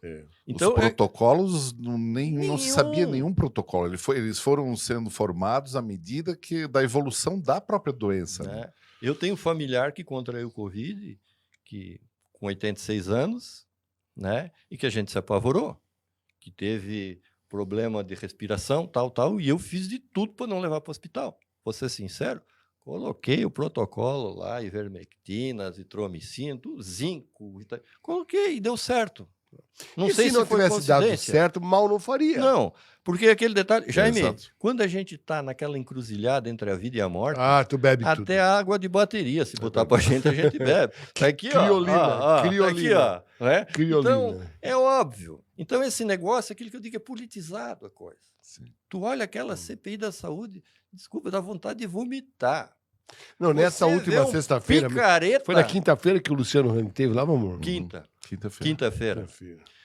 Então, os protocolos, não se sabia nenhum protocolo. Eles foram sendo formados à medida da evolução da própria doença. Né? Eu tenho um familiar que contraiu Covid, com 86 anos, né? E que a gente se apavorou, que teve problema de respiração, tal, e eu fiz de tudo para não levar para o hospital. Vou ser sincero, coloquei o protocolo lá, ivermectina, azitromicina, tudo, zinco, coloquei e deu certo. Não sei se não tivesse dado certo, mal não faria. Não, porque aquele detalhe... Jaime, quando a gente está naquela encruzilhada entre a vida e a morte... tu bebe até tudo. Água de bateria, se botar pra gente, a gente bebe. Tá aqui, criolina, criolina. Tá aqui, né? Criolina. Então, é óbvio. Então, esse negócio, aquilo que eu digo, é politizado a coisa. Sim. Tu olha aquela CPI da saúde, desculpa, dá vontade de vomitar. Não, nessa última sexta-feira... Foi na quinta-feira que o Luciano Hang teve lá, amor? Quinta-feira.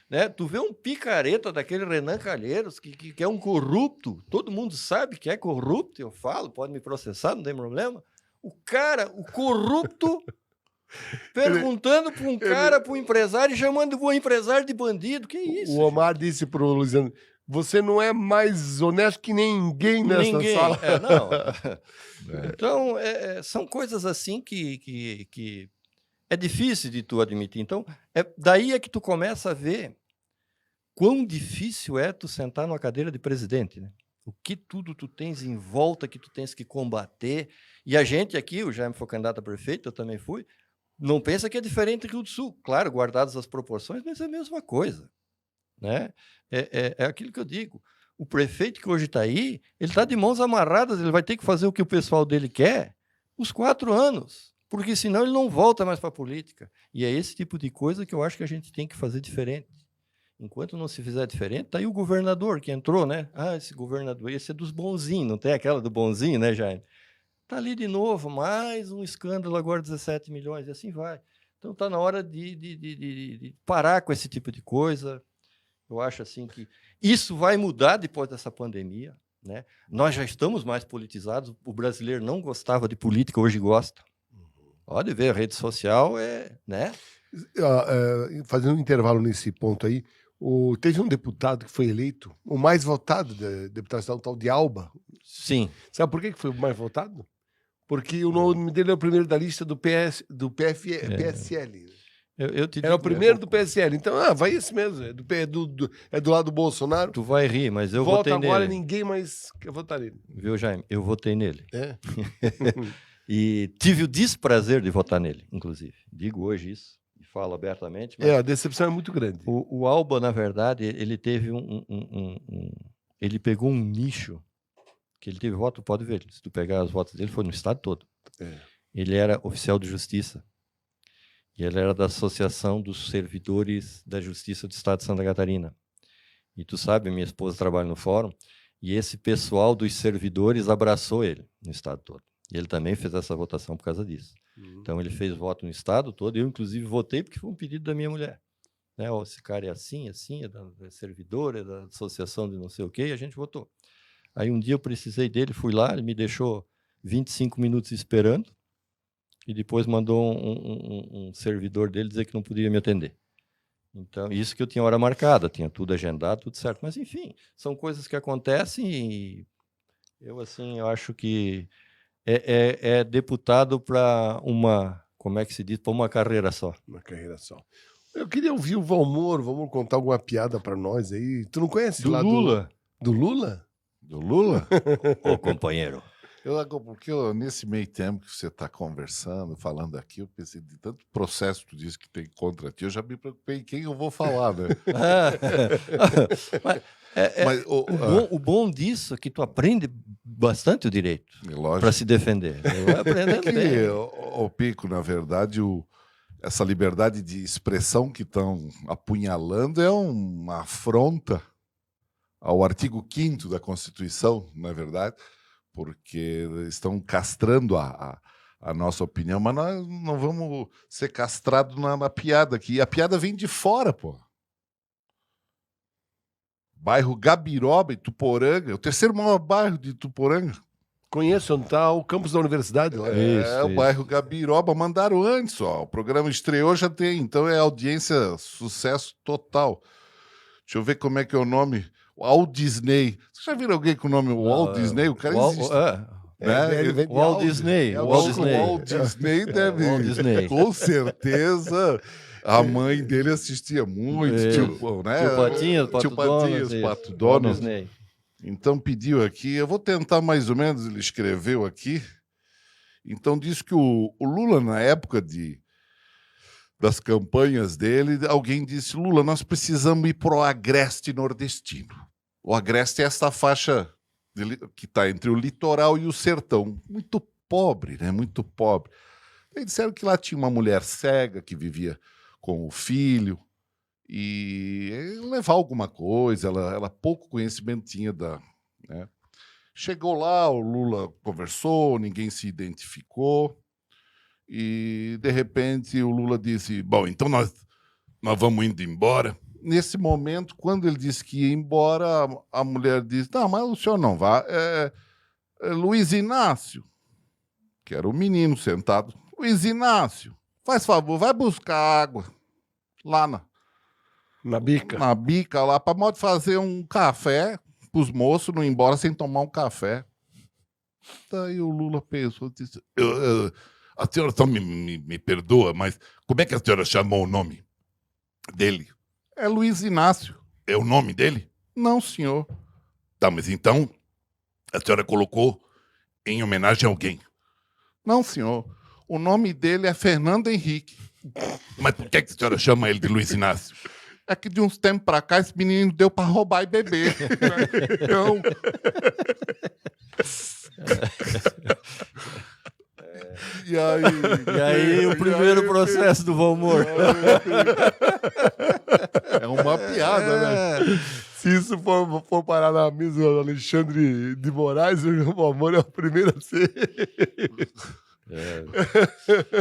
Né? Tu vê um picareta daquele Renan Calheiros, que é um corrupto, todo mundo sabe que é corrupto, eu falo, pode me processar, não tem problema. O corrupto, perguntando para um empresário, chamando o empresário de bandido, que isso? O Omar disse pro Luciano, você não é mais honesto que ninguém nessa sala. Não. Então, são coisas assim que é difícil de tu admitir. Então, daí é que tu começa a ver quão difícil é tu sentar numa cadeira de presidente, né? O que tudo tu tens em volta que tu tens que combater. E a gente aqui, o Jaime foi candidato a prefeito, eu também fui, não pensa que é diferente do Rio do Sul. Claro, guardadas as proporções, mas é a mesma coisa, né? É aquilo que eu digo. O prefeito que hoje está aí, ele está de mãos amarradas, ele vai ter que fazer o que o pessoal dele quer os 4 anos, porque senão ele não volta mais para a política. E é esse tipo de coisa que eu acho que a gente tem que fazer diferente. Enquanto não se fizer diferente, está aí o governador que entrou, né? Esse governador, esse é dos bonzinhos, não tem aquela do bonzinho, né, Jaime? Está ali de novo, mais um escândalo, agora 17 milhões, e assim vai. Então está na hora de parar com esse tipo de coisa. Eu acho assim que isso vai mudar depois dessa pandemia, né? Nós já estamos mais politizados, o brasileiro não gostava de política, hoje gosta. Pode ver, a rede social né? Fazendo um intervalo nesse ponto aí, teve um deputado que foi eleito, o mais votado, deputado estadual, tal de Alba. Sim. Sabe por que foi o mais votado? Porque o nome dele é o primeiro da lista do PSL. Era o primeiro do PSL. Então, vai esse mesmo. É do lado do Bolsonaro. Tu vai rir, mas eu Volta votei nele. agora, ninguém mais quer votar nele. Viu, Jaime? Eu votei nele. E tive o desprazer de votar nele, inclusive. Digo hoje isso e falo abertamente. Mas a decepção é muito grande. O Alba, na verdade, ele teve ele pegou um nicho que ele teve voto, pode ver. Se tu pegar as votos dele, foi no estado todo. Ele era oficial de justiça. E ele era da Associação dos Servidores da Justiça do Estado de Santa Catarina. E tu sabe, minha esposa trabalha no fórum, e esse pessoal dos servidores abraçou ele no estado todo. E ele também fez essa votação por causa disso. Então, ele fez voto no estado todo, eu, inclusive, votei porque foi um pedido da minha mulher. Né? Esse cara é assim, é da servidor, é da associação de não sei o quê, e a gente votou. Aí, um dia, eu precisei dele, fui lá, ele me deixou 25 minutos esperando, e depois mandou um servidor dele dizer que não podia me atender. Então, isso que eu tinha hora marcada, tinha tudo agendado, tudo certo. Mas, enfim, são coisas que acontecem e eu, assim, eu acho que é deputado para como é que se diz? Para uma carreira só. Uma carreira só. Eu queria ouvir o Valmor. Vamos contar alguma piada para nós aí. Tu não conhece do lá Lula? Do Lula? Do Lula? Ô, companheiro. Porque nesse meio tempo que você está conversando, falando aqui, eu pensei de tanto processo que tu disse que tem contra ti, eu já me preocupei em quem eu vou falar, né? Mas o bom disso é que tu aprende bastante o direito para se defender. O Pico, na verdade, essa liberdade de expressão que estão apunhalando é uma afronta ao artigo 5º da Constituição, não é verdade? Porque estão castrando a nossa opinião, mas nós não vamos ser castrados na piada aqui. E a piada vem de fora, pô. Bairro Gabiroba, Ituporanga, o terceiro maior bairro de Ituporanga. Conheço, onde está o campus da universidade lá. O bairro Gabiroba, mandaram antes, ó. O programa estreou, já tem, então é audiência, sucesso total. Deixa eu ver como é que é o nome. Walt Disney. Você já viu alguém com o nome Walt Disney? O cara existe. Walt Disney. Walt Disney deve. Walt Disney. Com certeza. A mãe dele assistia muito. Tio Patinhas, Pato Donald. Então pediu aqui. Eu vou tentar mais ou menos. Ele escreveu aqui. Então diz que o Lula, na época das campanhas dele, alguém disse: Lula, nós precisamos ir para o Agreste nordestino. O Agreste é essa faixa que está entre o litoral e o sertão. Muito pobre, né? Muito pobre. Eles disseram que lá tinha uma mulher cega que vivia com o filho e levar alguma coisa. Ela pouco conhecimento tinha né? Chegou lá, o Lula conversou, ninguém se identificou. E, de repente, o Lula disse: bom, então nós vamos indo embora. Nesse momento, quando ele disse que ia embora, a mulher disse: não, mas o senhor não vai. Luiz Inácio, que era o menino sentado. Luiz Inácio, faz favor, vai buscar água lá Na bica. Na bica lá, para modo fazer um café, para os moços não ir embora sem tomar um café. Daí o Lula pensou, disse, a senhora só me perdoa, mas como é que a senhora chamou o nome dele? É Luiz Inácio. É o nome dele? Não, senhor. Tá, mas então a senhora colocou em homenagem a alguém? Não, senhor. O nome dele é Fernando Henrique. Mas por que a senhora chama ele de Luiz Inácio? É que de uns tempos pra cá esse menino deu pra roubar e beber. Então... E aí o primeiro processo do Valmor. É uma piada, né? Se isso for parar na mesa do Alexandre de Moraes, o Valmor é o primeiro a ser.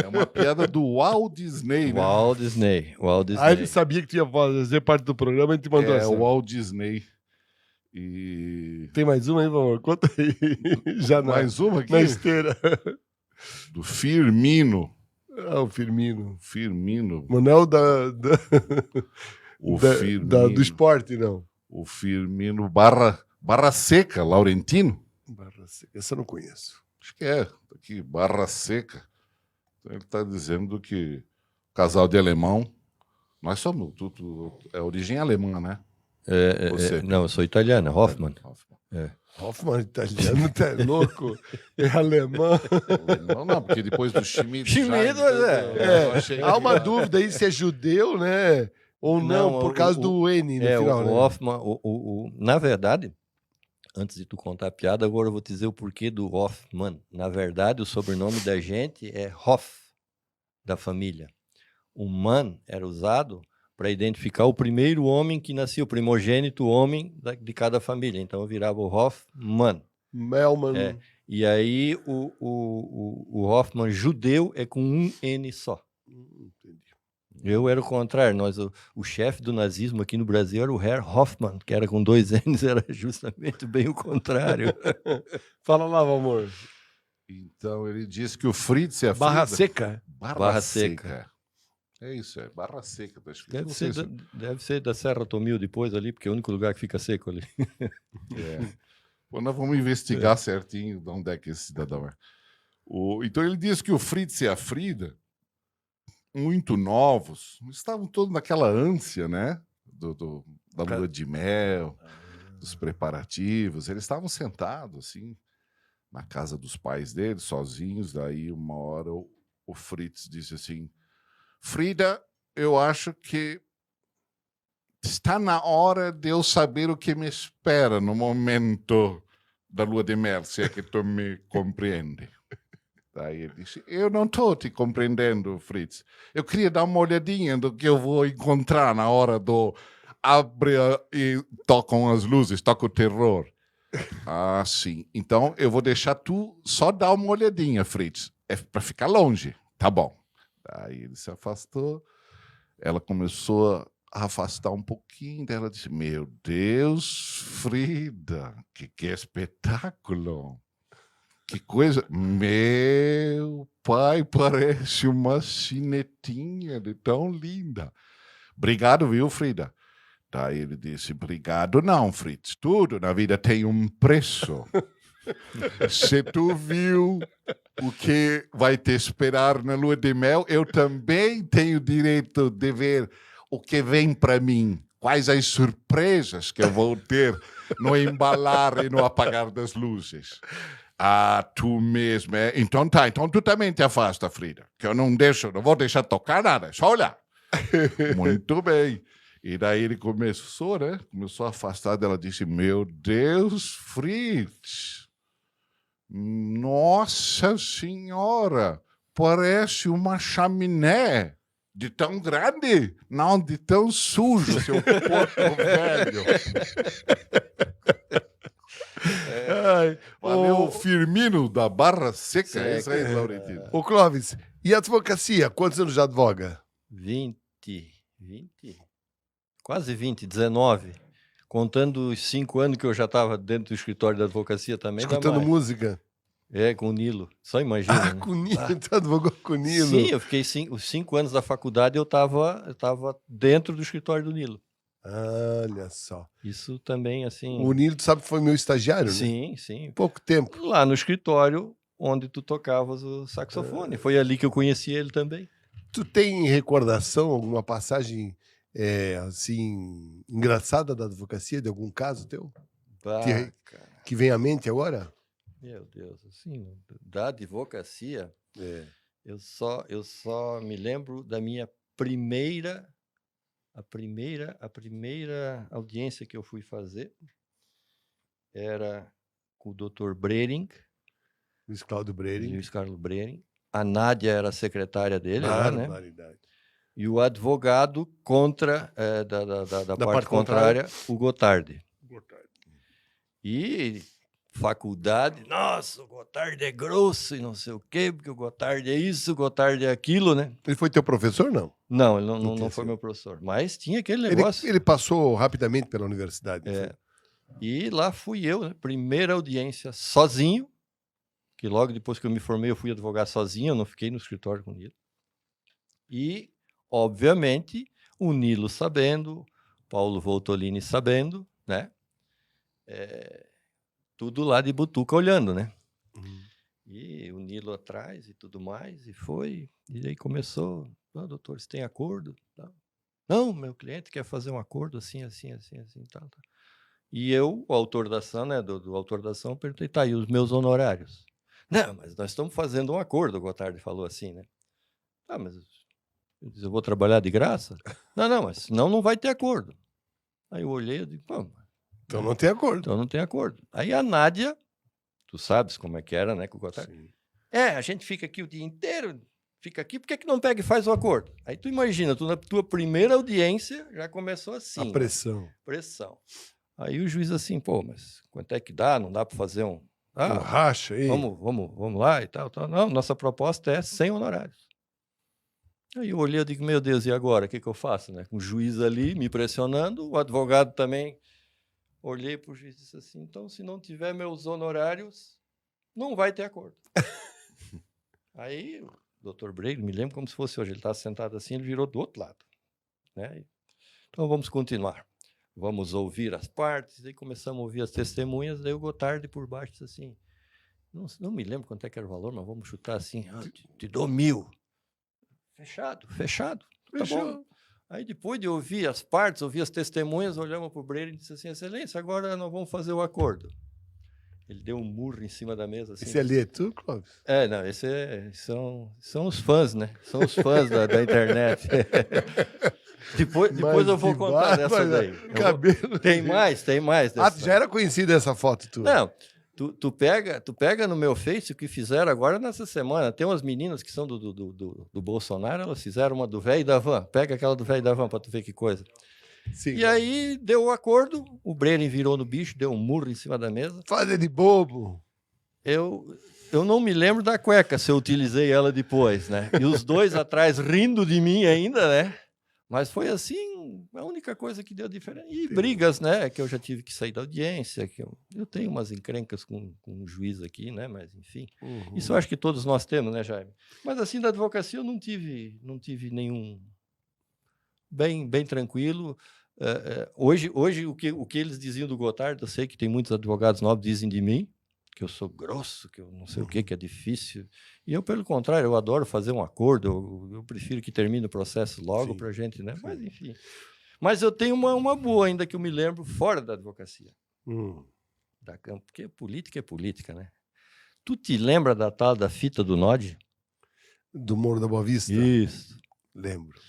É uma piada do Walt Disney, né? Walt Disney. Aí ele sabia que tinha fazer parte do programa, a gente mandou É, essa. o Walt Disney. E... Tem mais uma aí, Valmor? Conta aí. Já mais uma aqui? Na esteira. Do Firmino. Ah, o Firmino. Firmino. Mas não O Firmino. do esporte, não. O Firmino Barra Seca, Laurentino. Barra Seca, essa eu não conheço. Acho que é. Aqui, Barra Seca. Então ele está dizendo que casal de alemão. Nós somos. É origem alemã, né? Você. Não, eu sou italiano, Hoffmann. Hoffmann, italiano, tá louco? É alemão. Não, porque depois do Schmidt. Schmidt, Há uma dúvida aí se é judeu, né? Ou não, por causa do N no final, né? O Hoffmann, na verdade, antes de tu contar a piada, agora eu vou te dizer o porquê do Hoffmann. Na verdade, o sobrenome da gente é Hoff, da família. O Mann era usado para identificar o primeiro homem que nascia, o primogênito homem de cada família. Então, eu virava o Hoffmann. Melman. E aí, o Hoffmann judeu é com um N só. Entendi. Eu era o contrário. O chefe do nazismo aqui no Brasil era o Herr Hoffmann, que era com 2 N's, era justamente bem o contrário. Fala lá, Valmor. Então, ele disse que o Fritz é a Barra Frida. Seca? Barra Seca. É isso, é Barra Seca. Tá escrito. Deve ser da Serra Tomil depois ali, porque é o único lugar que fica seco ali. Bom, nós vamos investigar certinho de onde é que esse cidadão é. Então ele diz que o Fritz e a Frida, muito novos, estavam todos naquela ânsia, né? Da lua de mel, dos preparativos. Eles estavam sentados, assim, na casa dos pais deles, sozinhos. Daí, uma hora, o Fritz disse assim: Frida, eu acho que está na hora de eu saber o que me espera no momento da lua de mel, se é que tu me compreende. Daí ele disse: eu não estou te compreendendo, Fritz. Eu queria dar uma olhadinha do que eu vou encontrar na hora do abre e tocam as luzes, toca o terror. Ah, sim. Então eu vou deixar tu só dar uma olhadinha, Fritz. É para ficar longe. Tá bom. Aí ele se afastou, ela começou a afastar um pouquinho, daí ela disse: meu Deus, Frida, que espetáculo! Que coisa! Meu pai parece uma chinetinha de tão linda. Obrigado, viu, Frida? Daí ele disse: obrigado não, Fritz, tudo na vida tem um preço. Se tu viu o que vai te esperar na lua de mel, eu também tenho direito de ver o que vem para mim. Quais as surpresas que eu vou ter no embalar e no apagar das luzes. Ah, tu mesmo, é? Então tá, então tu também te afasta, Frida, que eu não vou deixar tocar nada, só olhar. Muito bem. E daí ele começou, né? Começou a afastar dela, disse: meu Deus, Fritz, nossa senhora, parece uma chaminé de tão grande, não de tão sujo, seu porco velho. Valeu, Firmino da Barra Seca. É isso aí, Laurentino. Ô, Clóvis, e a advocacia? Quantos anos já advoga? 20? Quase 20, 19. Contando os 5 anos que eu já estava dentro do escritório da advocacia também. Escutando música? Com o Nilo. Só imagina. Ah, né? Com o Nilo. Tu advogou com o Nilo? Sim, eu fiquei os 5 anos da faculdade, eu estava dentro do escritório do Nilo. Olha só. Isso também, assim... O Nilo, tu sabe, foi meu estagiário, né? Sim, sim. Pouco tempo. Lá no escritório onde tu tocavas o saxofone. Foi ali que eu conheci ele também. Tu tem recordação, alguma passagem assim, engraçada da advocacia, de algum caso teu? Bah, Que vem à mente agora? Meu Deus, assim, da advocacia, É. eu só me lembro da minha primeira audiência que eu fui fazer era com o Dr. Brering, Luiz Cláudio Brering. Luiz Carlos Brering. A Nádia era a secretária dele lá, né? Barbaridade. E o advogado contra, da parte contrária, o Gotardi. E faculdade, nossa, o Gotardi é grosso e não sei o quê, porque o Gotardi é isso, o Gotardi é aquilo, né? Ele foi teu professor, não? Não, ele não foi meu professor, mas tinha aquele negócio. Ele passou rapidamente pela universidade. E lá fui eu, né? Primeira audiência sozinho, que logo depois que eu me formei eu fui advogar sozinho, eu não fiquei no escritório com ele. E, obviamente, o Nilo sabendo, Paulo Voltolini sabendo, né? Tudo lá de butuca olhando, né? Uhum. E o Nilo atrás e tudo mais, e foi. E aí começou, doutor, você tem acordo? Tá. Não, meu cliente quer fazer um acordo assim, tal. E eu, o autor da ação, né, do autor da ação, perguntei, tá, e os meus honorários? Não, mas nós estamos fazendo um acordo, o Gotardi falou assim, né? Ah, mas eu vou trabalhar de graça? Não, mas senão não vai ter acordo. Aí eu olhei e digo, pô, então não tem acordo. Então não tem acordo. Aí a Nádia, tu sabes como é que era, né, com o Gotardi? Sim. A gente fica aqui o dia inteiro, fica aqui, por que não pega e faz o acordo? Aí tu imagina, tu na tua primeira audiência já começou assim. A pressão. Né? Pressão. Aí o juiz assim, pô, mas quanto é que dá? Não dá para fazer um racha aí. Vamos lá e tal. Não, nossa proposta é 100 honorários. Aí eu olhei e digo, meu Deus, e agora? O que eu faço? Né? Com o juiz ali me pressionando, o advogado também. Olhei para o juiz e disse assim, então se não tiver meus honorários, não vai ter acordo. Aí o doutor Brego, me lembro como se fosse hoje, ele estava sentado assim, ele virou do outro lado. Né? Então vamos continuar. Vamos ouvir as partes, aí começamos a ouvir as testemunhas, daí o Gotardi por baixo disse assim, não me lembro quanto é que era o valor, mas vamos chutar assim, te dou 1.000. Fechado. Tá bom. Aí depois de ouvir as partes, ouvir as testemunhas, olhamos para o Breno e disse assim, excelência, agora nós vamos fazer o acordo. Ele deu um murro em cima da mesa. Assim, esse ali é tu, Clóvis? Não, são os fãs, né? São os fãs da internet. Depois eu vou contar dessa daí. Tem mais dessa. Já era conhecida essa foto tua? Não, tu pega no meu Face o que fizeram agora nessa semana. Tem umas meninas que são do Bolsonaro, elas fizeram uma do velho da van. Pega aquela do velho da van para tu ver que coisa. Sim, e aí deu o acordo, o Breno virou no bicho, deu um murro em cima da mesa. Fazer de bobo. Eu não me lembro da cueca, se eu utilizei ela depois, né? E os dois atrás rindo de mim ainda, né? Mas foi assim, a única coisa que deu diferença. E brigas, né? Que eu já tive que sair da audiência, que eu tenho umas encrencas com um juiz aqui, né? Mas, enfim, isso eu acho que todos nós temos, né, Jaime? Mas, assim, da advocacia eu não tive nenhum... Bem tranquilo. Hoje o que eles diziam do Gotardi, eu sei que tem muitos advogados novos que dizem de mim, que eu sou grosso, que eu não sei o que é difícil. E eu, pelo contrário, eu adoro fazer um acordo, eu prefiro que termine o processo logo para a gente, né? Mas, enfim. Mas eu tenho uma boa ainda que eu me lembro fora da advocacia. Porque política é política, né? Tu te lembra da tal da fita do Nod? Do Morro da Boa Vista? Isso. Lembro.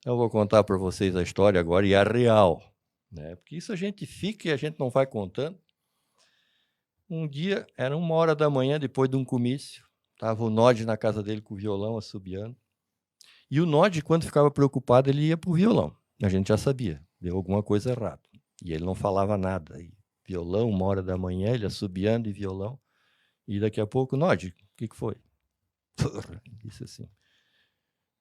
Eu vou contar para vocês a história agora e a real, né? Porque isso a gente fica e a gente não vai contando. Um dia, era 1h da manhã, depois de um comício, estava o Nod na casa dele com o violão assobiando. E o Nod, quando ficava preocupado, ele ia para o violão. A gente já sabia, deu alguma coisa errada. E ele não falava nada. E violão, 1h da manhã, ele assobiando e violão. E daqui a pouco, Nod, o que foi? Disse assim,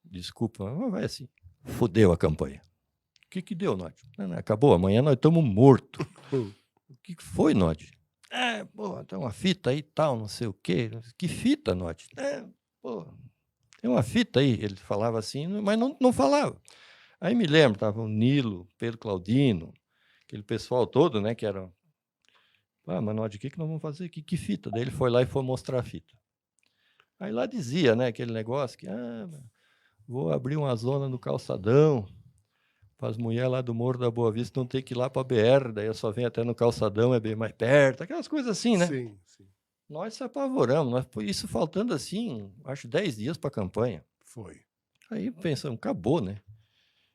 desculpa, mas vai assim. Fudeu a campanha. O que deu, Nod? Não, acabou, amanhã nós estamos mortos. O que foi, Nod? Tem uma fita aí e tal, não sei o quê. Que fita, Nod? Tem uma fita aí. Ele falava assim, mas não falava. Aí me lembro, estava o Nilo, Pedro Claudino, aquele pessoal todo, né, que era... Manoel, de que nós vamos fazer? Que fita? Daí ele foi lá e foi mostrar a fita. Aí lá dizia, né, aquele negócio que vou abrir uma zona no calçadão para as mulheres lá do Morro da Boa Vista não ter que ir lá para a BR, daí eu só venho até no calçadão, é bem mais perto, aquelas coisas assim, né? Sim, sim. Nós se apavoramos, isso faltando assim, acho 10 dias para a campanha. Foi. Aí pensamos, acabou, né?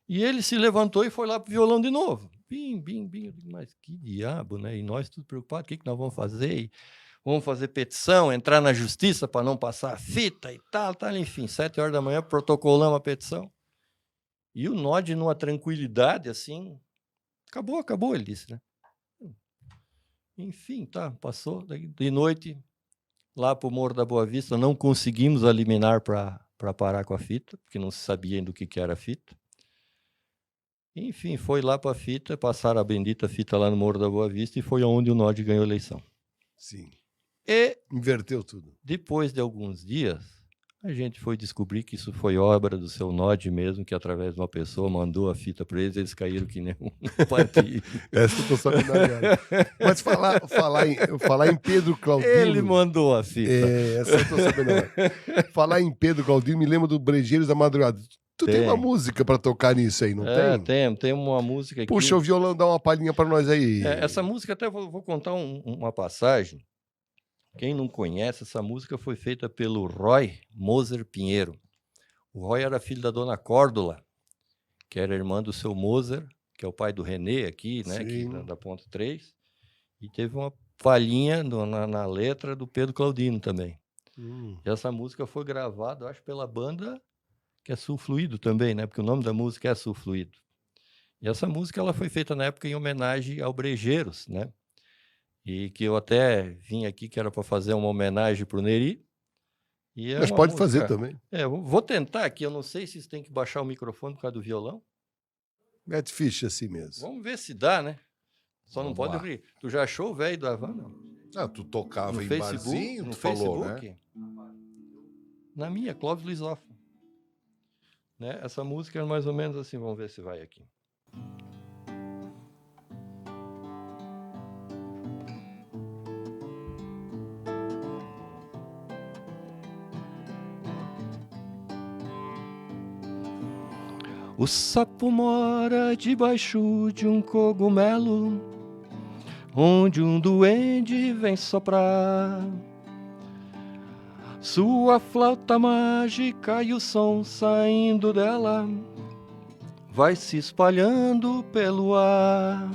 E ele se levantou e foi lá pro violão de novo. Bim, bim, bim. Eu digo, mas que diabo, né? E nós tudo preocupados, o que nós vamos fazer? E vamos fazer petição, entrar na justiça para não passar a fita e tal. Enfim, 7 horas da manhã, protocolamos a petição. E o Nod, numa tranquilidade, assim, acabou, ele disse, né? Enfim, passou. De noite, lá pro Morro da Boa Vista, não conseguimos a liminar para parar com a fita, porque não se sabia ainda o que era a fita. Enfim, foi lá para a fita, passaram a bendita fita lá no Morro da Boa Vista e foi onde o Nod ganhou a eleição. Sim. E inverteu tudo. Depois de alguns dias, a gente foi descobrir que isso foi obra do seu Nod mesmo, que através de uma pessoa mandou a fita para eles caíram que nem um patinho. Essa eu tô sabendo agora. Mas falar em Pedro Claudino... Ele mandou a fita. Essa eu tô sabendo agora. Falar em Pedro Claudino, me lembro do Brejeiros da Madrugada. Tu tem uma música para tocar nisso aí, não tem? Tem uma música aqui. Puxa o violão, dá uma palhinha para nós aí. Essa música, até vou contar uma passagem. Quem não conhece, essa música foi feita pelo Roy Moser Pinheiro. O Roy era filho da dona Córdula, que era irmã do seu Moser, que é o pai do Renê aqui, né, aqui da Ponta 3. E teve uma palhinha na letra do Pedro Claudino também. E essa música foi gravada, acho, pela banda que é Sul Fluido também, né? Porque o nome da música é Sul Fluido. E essa música ela foi feita na época em homenagem ao Brejeiros, né? E que eu até vim aqui que era para fazer uma homenagem para o Neri. Mas pode fazer também. Vou tentar aqui, eu não sei se tem que baixar o microfone por causa do violão. É difícil assim mesmo. Vamos ver se dá, né? Só não pode rir. Tu já achou o velho do Havana? Tu tocava no em Facebook, barzinho, no tu falou, Facebook, né? Na minha, Clóvis Lisoff. Né? Essa música é mais ou menos assim, vamos ver se vai aqui. O sapo mora debaixo de um cogumelo, onde um duende vem soprar sua flauta mágica e o som saindo dela vai se espalhando pelo ar.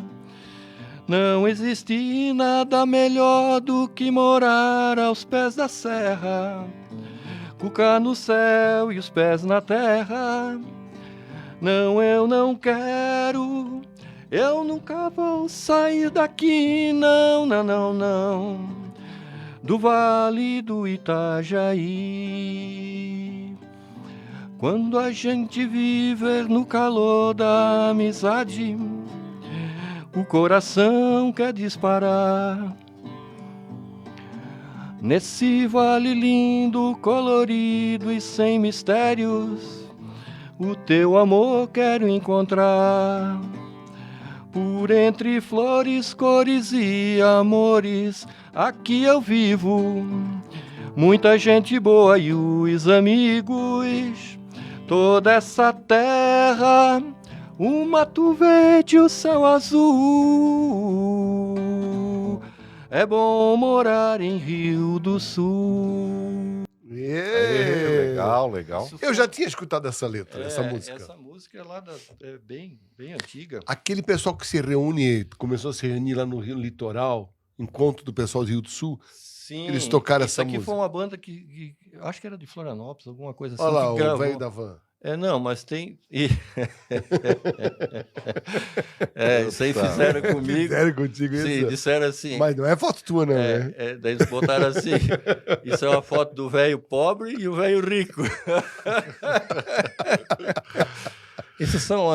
Não existe nada melhor do que morar aos pés da serra, cucar no céu e os pés na terra. Não, eu não quero, eu nunca vou sair daqui, não, não, não, não. Do Vale do Itajaí. Quando a gente viver no calor da amizade, o coração quer disparar. Nesse vale lindo, colorido e sem mistérios, o teu amor quero encontrar. Por entre flores, cores e amores, aqui eu vivo. Muita gente boa e os amigos. Toda essa terra, o mato verde e o céu azul. É bom morar em Rio do Sul. Legal. Eu já tinha escutado essa letra, essa música. Essa música é lá bem antiga. Aquele pessoal que se reúne, começou a se reunir lá no Rio Litoral, encontro do pessoal do Rio do Sul. Sim, eles tocaram essa música. Isso aqui foi uma banda que acho que era de Florianópolis, alguma coisa assim. Olha lá, que o velho da van. Não, mas tem... isso aí fizeram comigo. Fizeram contigo isso? Sim, disseram assim... Mas não é foto tua, não, né? Daí eles botaram assim, isso é uma foto do velho pobre e o velho rico. Isso são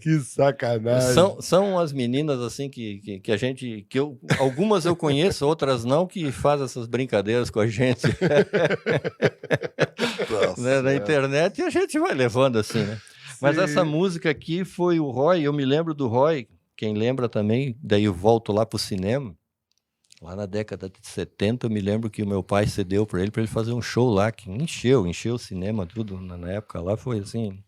que sacanagem. São as meninas assim que a gente, algumas eu conheço, outras não, que fazem essas brincadeiras com a gente né, na internet, e a gente vai levando assim, né? Mas essa música aqui foi o Roy, eu me lembro do Roy, quem lembra também, daí eu volto lá pro cinema, lá na década de 70, eu me lembro que o meu pai cedeu para ele fazer um show lá, que encheu o cinema, tudo, na época lá foi assim,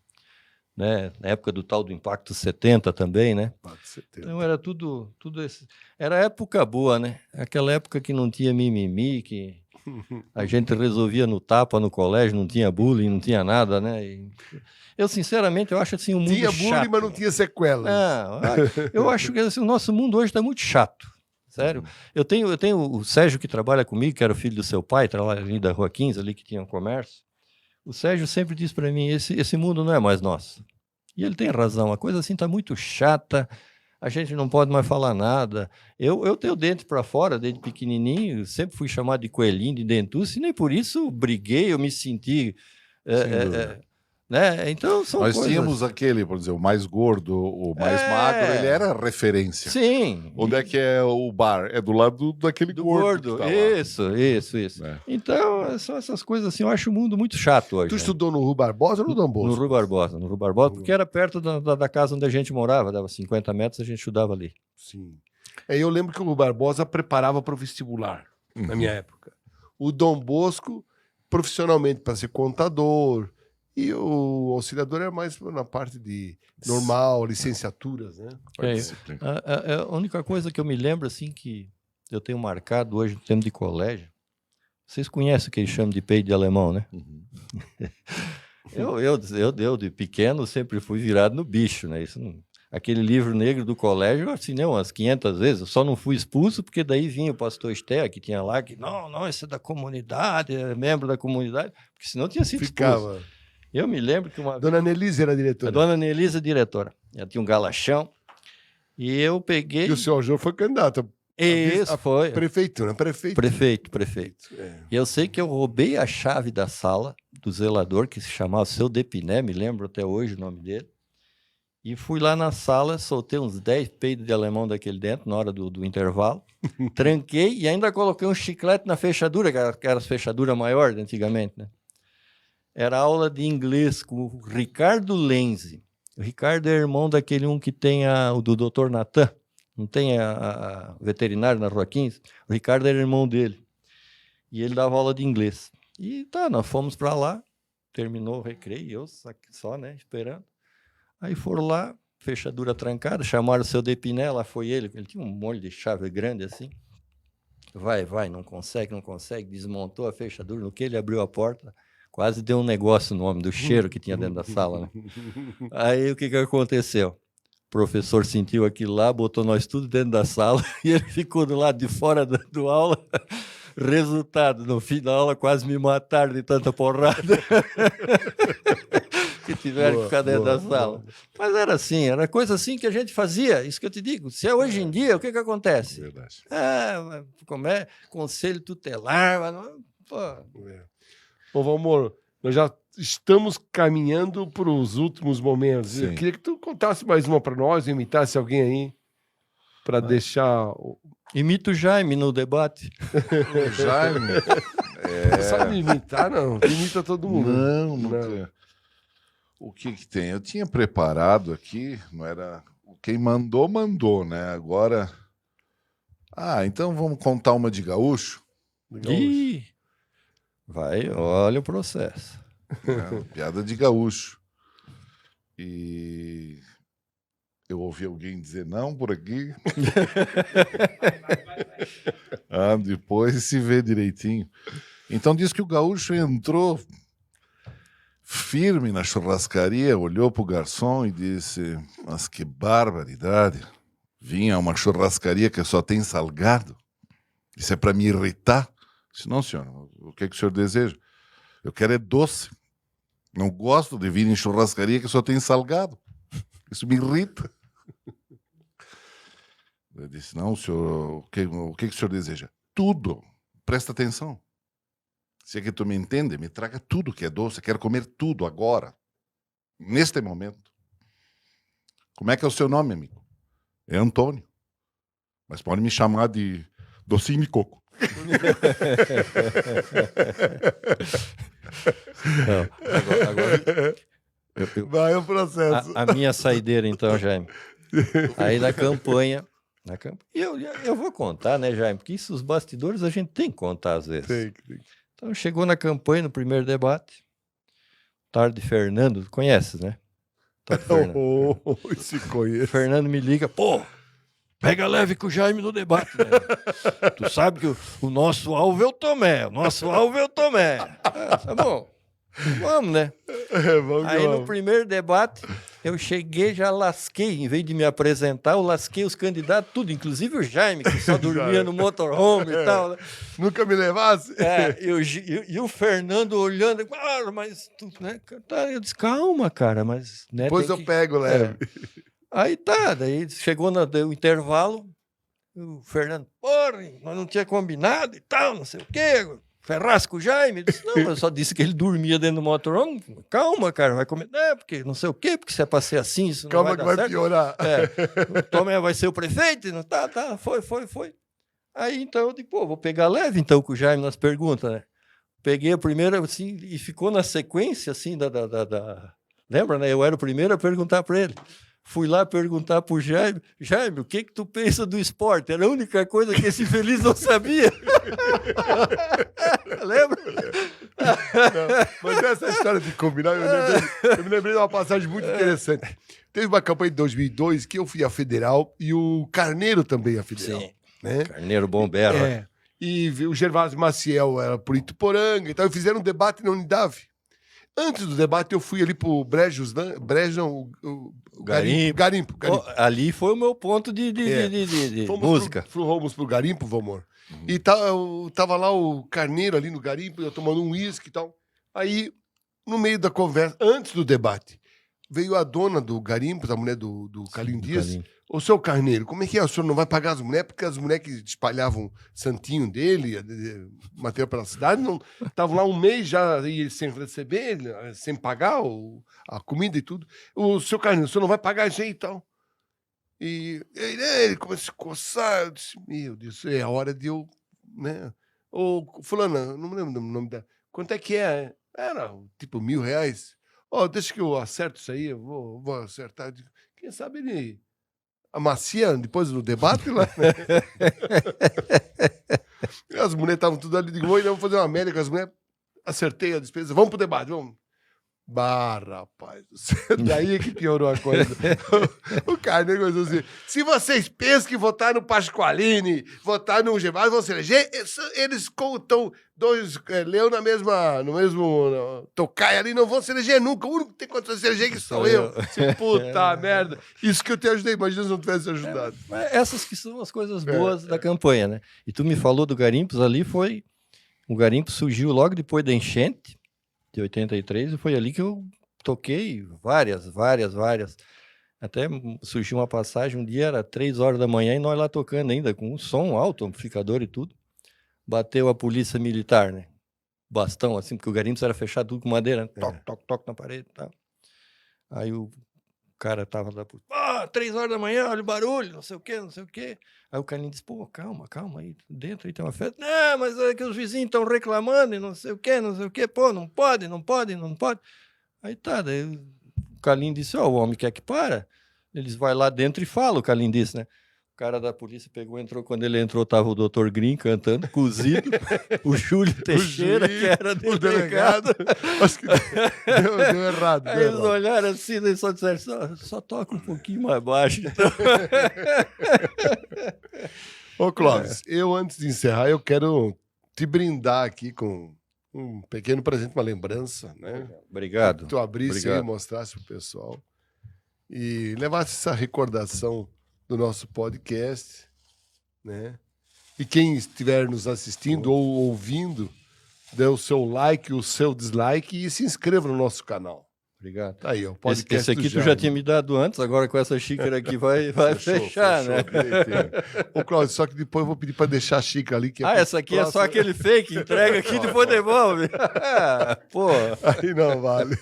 né, na época do tal do Impacto 70 também, né? Então era tudo esse, era época boa, né? Aquela época que não tinha mimimi, que a gente resolvia no tapa no colégio, não tinha bullying, não tinha nada, né? E eu, sinceramente, eu acho assim um mundo tinha chato. Tinha bullying, mas não tinha sequelas. Não, eu acho que assim, o nosso mundo hoje está muito chato. Sério. Eu tenho o Sérgio que trabalha comigo, que era o filho do seu pai, trabalha ali da Rua 15, ali que tinha um comércio. O Sérgio sempre diz para mim, esse mundo não é mais nosso. E ele tem razão, a coisa assim está muito chata, a gente não pode mais falar nada. Eu tenho dente para fora, desde pequenininho, sempre fui chamado de coelhinho, de dentuço, e nem por isso briguei, eu me senti... né? Então, são Nós coisas... tínhamos aquele, por exemplo, o mais gordo, o mais magro, ele era referência. Sim. Onde é que é o bar? É do lado daquele gordo. Que tá isso. É. Então, são essas coisas assim, eu acho o mundo muito chato hoje. Tu estudou no Rui Barbosa ou no Dom Bosco? No Rui Barbosa, porque era perto da casa onde a gente morava, dava 50 metros, a gente estudava ali. Sim. Eu lembro que o Rui Barbosa preparava para o vestibular, na minha época. O Dom Bosco, profissionalmente, para ser contador... E o auxiliador era mais na parte de normal, licenciaturas, né? A única coisa que eu me lembro, assim, que eu tenho marcado hoje no tempo de colégio, vocês conhecem o que eles chamam de peito de alemão, né? Uhum. eu, de pequeno, sempre fui virado no bicho, né? Isso não... Aquele livro negro do colégio, eu assinei umas 500 vezes, eu só não fui expulso, porque daí vinha o pastor Esté, que tinha lá, que não, esse é da comunidade, é membro da comunidade, porque senão tinha sido expulso. Eu me lembro que uma Dona Nelise era diretora. A Dona Nelise, diretora. Ela tinha um galachão. E eu peguei... E o senhor João foi candidato. Isso, foi. Prefeitura, Prefeito. E eu sei que eu roubei a chave da sala do zelador, que se chamava Seu Depiné, me lembro até hoje o nome dele. E fui lá na sala, soltei uns 10 peidos de alemão daquele dentro, na hora do intervalo. Tranquei e ainda coloquei um chiclete na fechadura, que era a fechadura maior de antigamente, né? Era aula de inglês com o Ricardo Lenzi. O Ricardo é irmão daquele que tem o do Dr. Natan. Não tem a veterinário na Rua 15? O Ricardo era irmão dele. E ele dava aula de inglês. E nós fomos para lá. Terminou o recreio, eu só, né, esperando. Aí foram lá, fechadura trancada, chamaram o Seu Depiné, lá foi ele tinha um molho de chave grande assim. Vai, não consegue, desmontou a fechadura. No que ele abriu a porta... Quase deu um negócio no nome do cheiro que tinha dentro da sala, né? Aí o que aconteceu? O professor sentiu aquilo lá, botou nós tudo dentro da sala e ele ficou do lado de fora do aula. Resultado, no fim da aula quase me mataram de tanta porrada. Que tiveram que ficar dentro da sala. Mas era assim, era coisa assim que a gente fazia, isso que eu te digo. Se é hoje em dia, o que acontece? Verdade. Como é? Conselho tutelar, pô... Ô, Valmor, nós já estamos caminhando para os últimos momentos. Sim. Eu queria que tu contasse mais uma para nós, imitasse alguém aí, para deixar... Imita o Jaime no debate. O Jaime? Sabe imitar, não? Imita todo mundo. Não. O que tem? Eu tinha preparado aqui, não era... Quem mandou, né? Agora... então vamos contar uma de gaúcho? Ih! Vai, olha o processo. Piada de gaúcho. E eu ouvi alguém dizer não por aqui. Depois se vê direitinho. Então diz que o gaúcho entrou firme na churrascaria, olhou para o garçom e disse: mas que barbaridade. Vinha uma churrascaria que só tem salgado. Isso é para me irritar? Disse: não, senhor, o que o senhor deseja? Eu quero é doce. Não gosto de vir em churrascaria que só tem salgado. Isso me irrita. Eu disse: não, senhor, o que o senhor deseja? Tudo. Presta atenção. Se é que tu me entende, me traga tudo que é doce. Eu quero comer tudo agora. Neste momento. Como é que é o seu nome, amigo? É Antônio. Mas pode me chamar de docinho de coco. Não, agora Vai o processo. A minha saideira, então, Jaime. Aí na campanha... Eu vou contar, né, Jaime? Porque isso, os bastidores, a gente tem que contar às vezes. Tem. Então, chegou na campanha, no primeiro debate. Tarde Fernando, conheces, né? Tarde Fernando. Se conhece. Fernando me liga, pô, pega leve com o Jaime no debate, né? Tu sabe que o nosso alvo é o Tomé, Tá bom, vamos, né? Aí no primeiro debate, eu cheguei, já lasquei, em vez de me apresentar, eu lasquei os candidatos, tudo, inclusive o Jaime, que só dormia no motorhome e tal, né? Nunca me levasse? E o Fernando olhando, mas tu, né? Eu disse, calma, cara, mas... Né, depois eu pego leve. Aí tá, daí chegou no intervalo, o Fernando, porra, nós não tinha combinado e tal, não sei o quê, ferrasse com o Jaime. Ele disse, não, eu só disse que ele dormia dentro do motorhome. Calma, cara, vai comer. Não, porque não sei o quê, porque se é pra ser assim, isso não vai dar certo. Piorar. O Tomé vai ser o prefeito? Não, tá, foi. Aí então eu digo, pô, vou pegar leve então com o Jaime nas perguntas, né? Peguei a primeira, assim, e ficou na sequência, assim, Lembra, né? Eu era o primeiro a perguntar para ele. Fui lá perguntar pro Jaime, o que tu pensa do esporte? Era a única coisa que esse feliz não sabia. Lembra? Não, mas essa história de combinar, eu me lembrei de uma passagem muito interessante. Teve uma campanha de 2002 que eu fui à Federal e o Carneiro também à Federal. Sim, né? Carneiro bom berra. E o Gervásio Maciel era por Ituporanga e tal, e fizeram um debate na Unidade. Antes do debate, eu fui ali pro Garimpo. Ali foi o meu ponto de música. Fomos pro Garimpo, Valmor. E tava lá o Carneiro ali no Garimpo, eu tomando um uísque e tal. Aí, no meio da conversa, antes do debate, veio a dona do Garimpo, a mulher do Carlinhos Dias. Ô, seu Carneiro, como é que é? O senhor não vai pagar as mulheres? Porque as mulheres que espalhavam santinho dele, material pela cidade, não estavam lá um mês já sem receber, sem pagar a comida e tudo. O seu Carneiro, o senhor não vai pagar isso aí e tal. E ele começou a se coçar. Eu disse, meu Deus, é a hora de eu, né? Ô, fulana, não me lembro do nome dela. Quanto é que é? Era tipo R$1.000. Ó, deixa que eu acerto isso aí, eu vou acertar. Quem sabe ele amacia depois do debate lá, né? As mulheres estavam tudo ali, digo, vamos fazer uma média com as mulheres. Acertei a despesa, vamos pro debate, vamos. Rapaz, daí é que piorou a coisa. O Carneiro começou assim, se vocês pensam que votar no Pasqualini, votar no Gervásio, vão se eleger, eles contam dois leão no mesmo tocaia ali, não vão se eleger nunca. O único que tem condições de se eleger que sou eu. Puta merda. Isso que eu te ajudei, imagina se não tivesse ajudado. Essas que são as coisas boas da campanha, né? E tu me falou do Garimpos ali, o Garimpo surgiu logo depois da enchente, de 83, e foi ali que eu toquei várias. Até surgiu uma passagem, um dia era 3 horas da manhã e nós lá tocando ainda, com um som alto, amplificador e tudo. Bateu a polícia militar, né? Bastão, assim, porque o garimpo era fechado tudo com madeira, né? Toque na parede e tal. Aí o cara tava lá, 3 horas da manhã, olha o barulho, não sei o quê. Aí o Carlinhos disse, pô, calma, aí dentro aí tem uma festa. Não, mas é que os vizinhos estão reclamando e não sei o quê, pô, não pode. Aí tá, daí o Carlinhos disse, o homem quer que para. Eles vai lá dentro e falam, o Carlinhos disse, né? O cara da polícia entrou, quando ele entrou, tava o Dr. Green cantando, cozido, o Júlio Teixeira, que era delegado. Acho que deu errado. Aí eles olharam assim, e só disseram, só toca um pouquinho mais baixo. Então. Ô, Clóvis, eu antes de encerrar, eu quero te brindar aqui com um pequeno presente, uma lembrança, né? Obrigado. Que tu abrisse e mostrasse pro pessoal. E levasse essa recordação do nosso podcast, né? E quem estiver nos assistindo ou ouvindo, dê o seu like, o seu dislike e se inscreva no nosso canal. Obrigado. Tá aí, ó, podcast esse aqui tu já tinha me dado antes, agora com essa xícara aqui vai fechar, né? Ô, Cláudio, só que depois eu vou pedir para deixar a xícara ali. Que essa aqui é só aquele fake, entrega aqui e depois devolve. Pô. Aí não vale.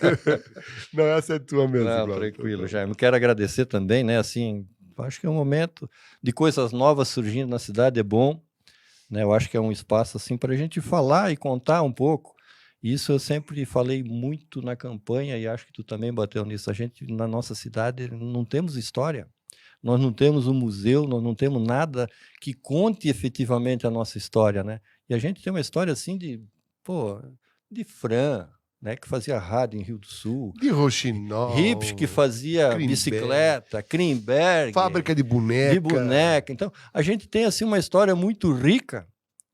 Não, essa é tua mesmo. Não, Cláudio. Tranquilo, Jaime. Quero agradecer também, né? Assim, acho que é um momento de coisas novas surgindo na cidade, é bom. Né? Eu acho que é um espaço assim para a gente falar e contar um pouco. Isso eu sempre falei muito na campanha e acho que tu também bateu nisso. A gente, na nossa cidade, não temos história. Nós não temos um museu, nós não temos nada que conte efetivamente a nossa história, né? E a gente tem uma história assim de Fran, né, que fazia rádio em Rio do Sul, De Roxinol. Rips, que fazia Krimberg. bicicleta, Krimberg, Fábrica de boneca. de boneca. Então, a gente tem assim uma história muito rica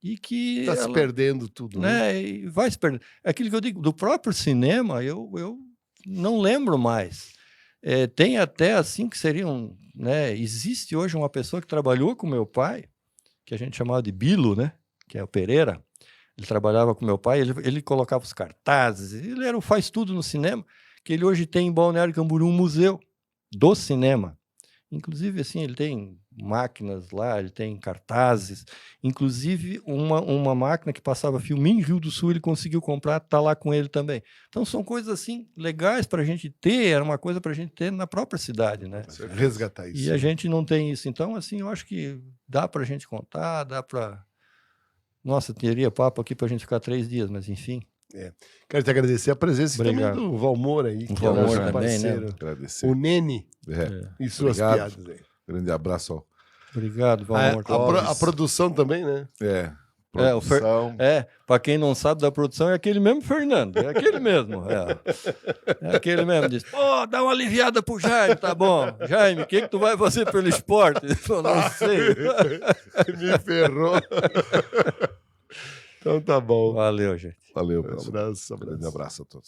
e que Está se perdendo tudo, né? né, e vai se perdendo. Aquilo que eu digo, do próprio cinema, eu não lembro mais. Tem até assim que seriam, né, existe hoje uma pessoa que trabalhou com meu pai, que a gente chamava de Bilo, né, que é o Pereira. Ele trabalhava com meu pai, ele colocava os cartazes, ele era o faz-tudo no cinema, que ele hoje tem em Balneário Camboriú um museu do cinema. Inclusive, assim, ele tem máquinas lá, ele tem cartazes, inclusive uma máquina que passava filme em Rio do Sul, ele conseguiu comprar, está lá com ele também. Então, são coisas, assim, legais para a gente ter, era uma coisa para a gente ter na própria cidade, né? Resgatar isso. E a gente não tem isso. Então, assim, eu acho que dá para a gente contar, dá para... Nossa, teria papo aqui para a gente ficar 3 dias, mas enfim. Quero te agradecer a presença também Obrigado. do Valmor aí, que Valmor é nosso também, parceiro. né? Agradecer. O Nene e suas Obrigado. piadas aí. Grande abraço. Obrigado, Valmor. A produção também, né? Produção. Para quem não sabe da produção, é aquele mesmo Fernando, é aquele mesmo. É aquele mesmo, diz, pô, dá uma aliviada pro Jaime, tá bom. Jaime, o que tu vai fazer pelo esporte? Ele falou, não sei. Me ferrou. Então tá bom. Valeu, gente. Valeu, pessoal. Abraço. Grande abraço a todos.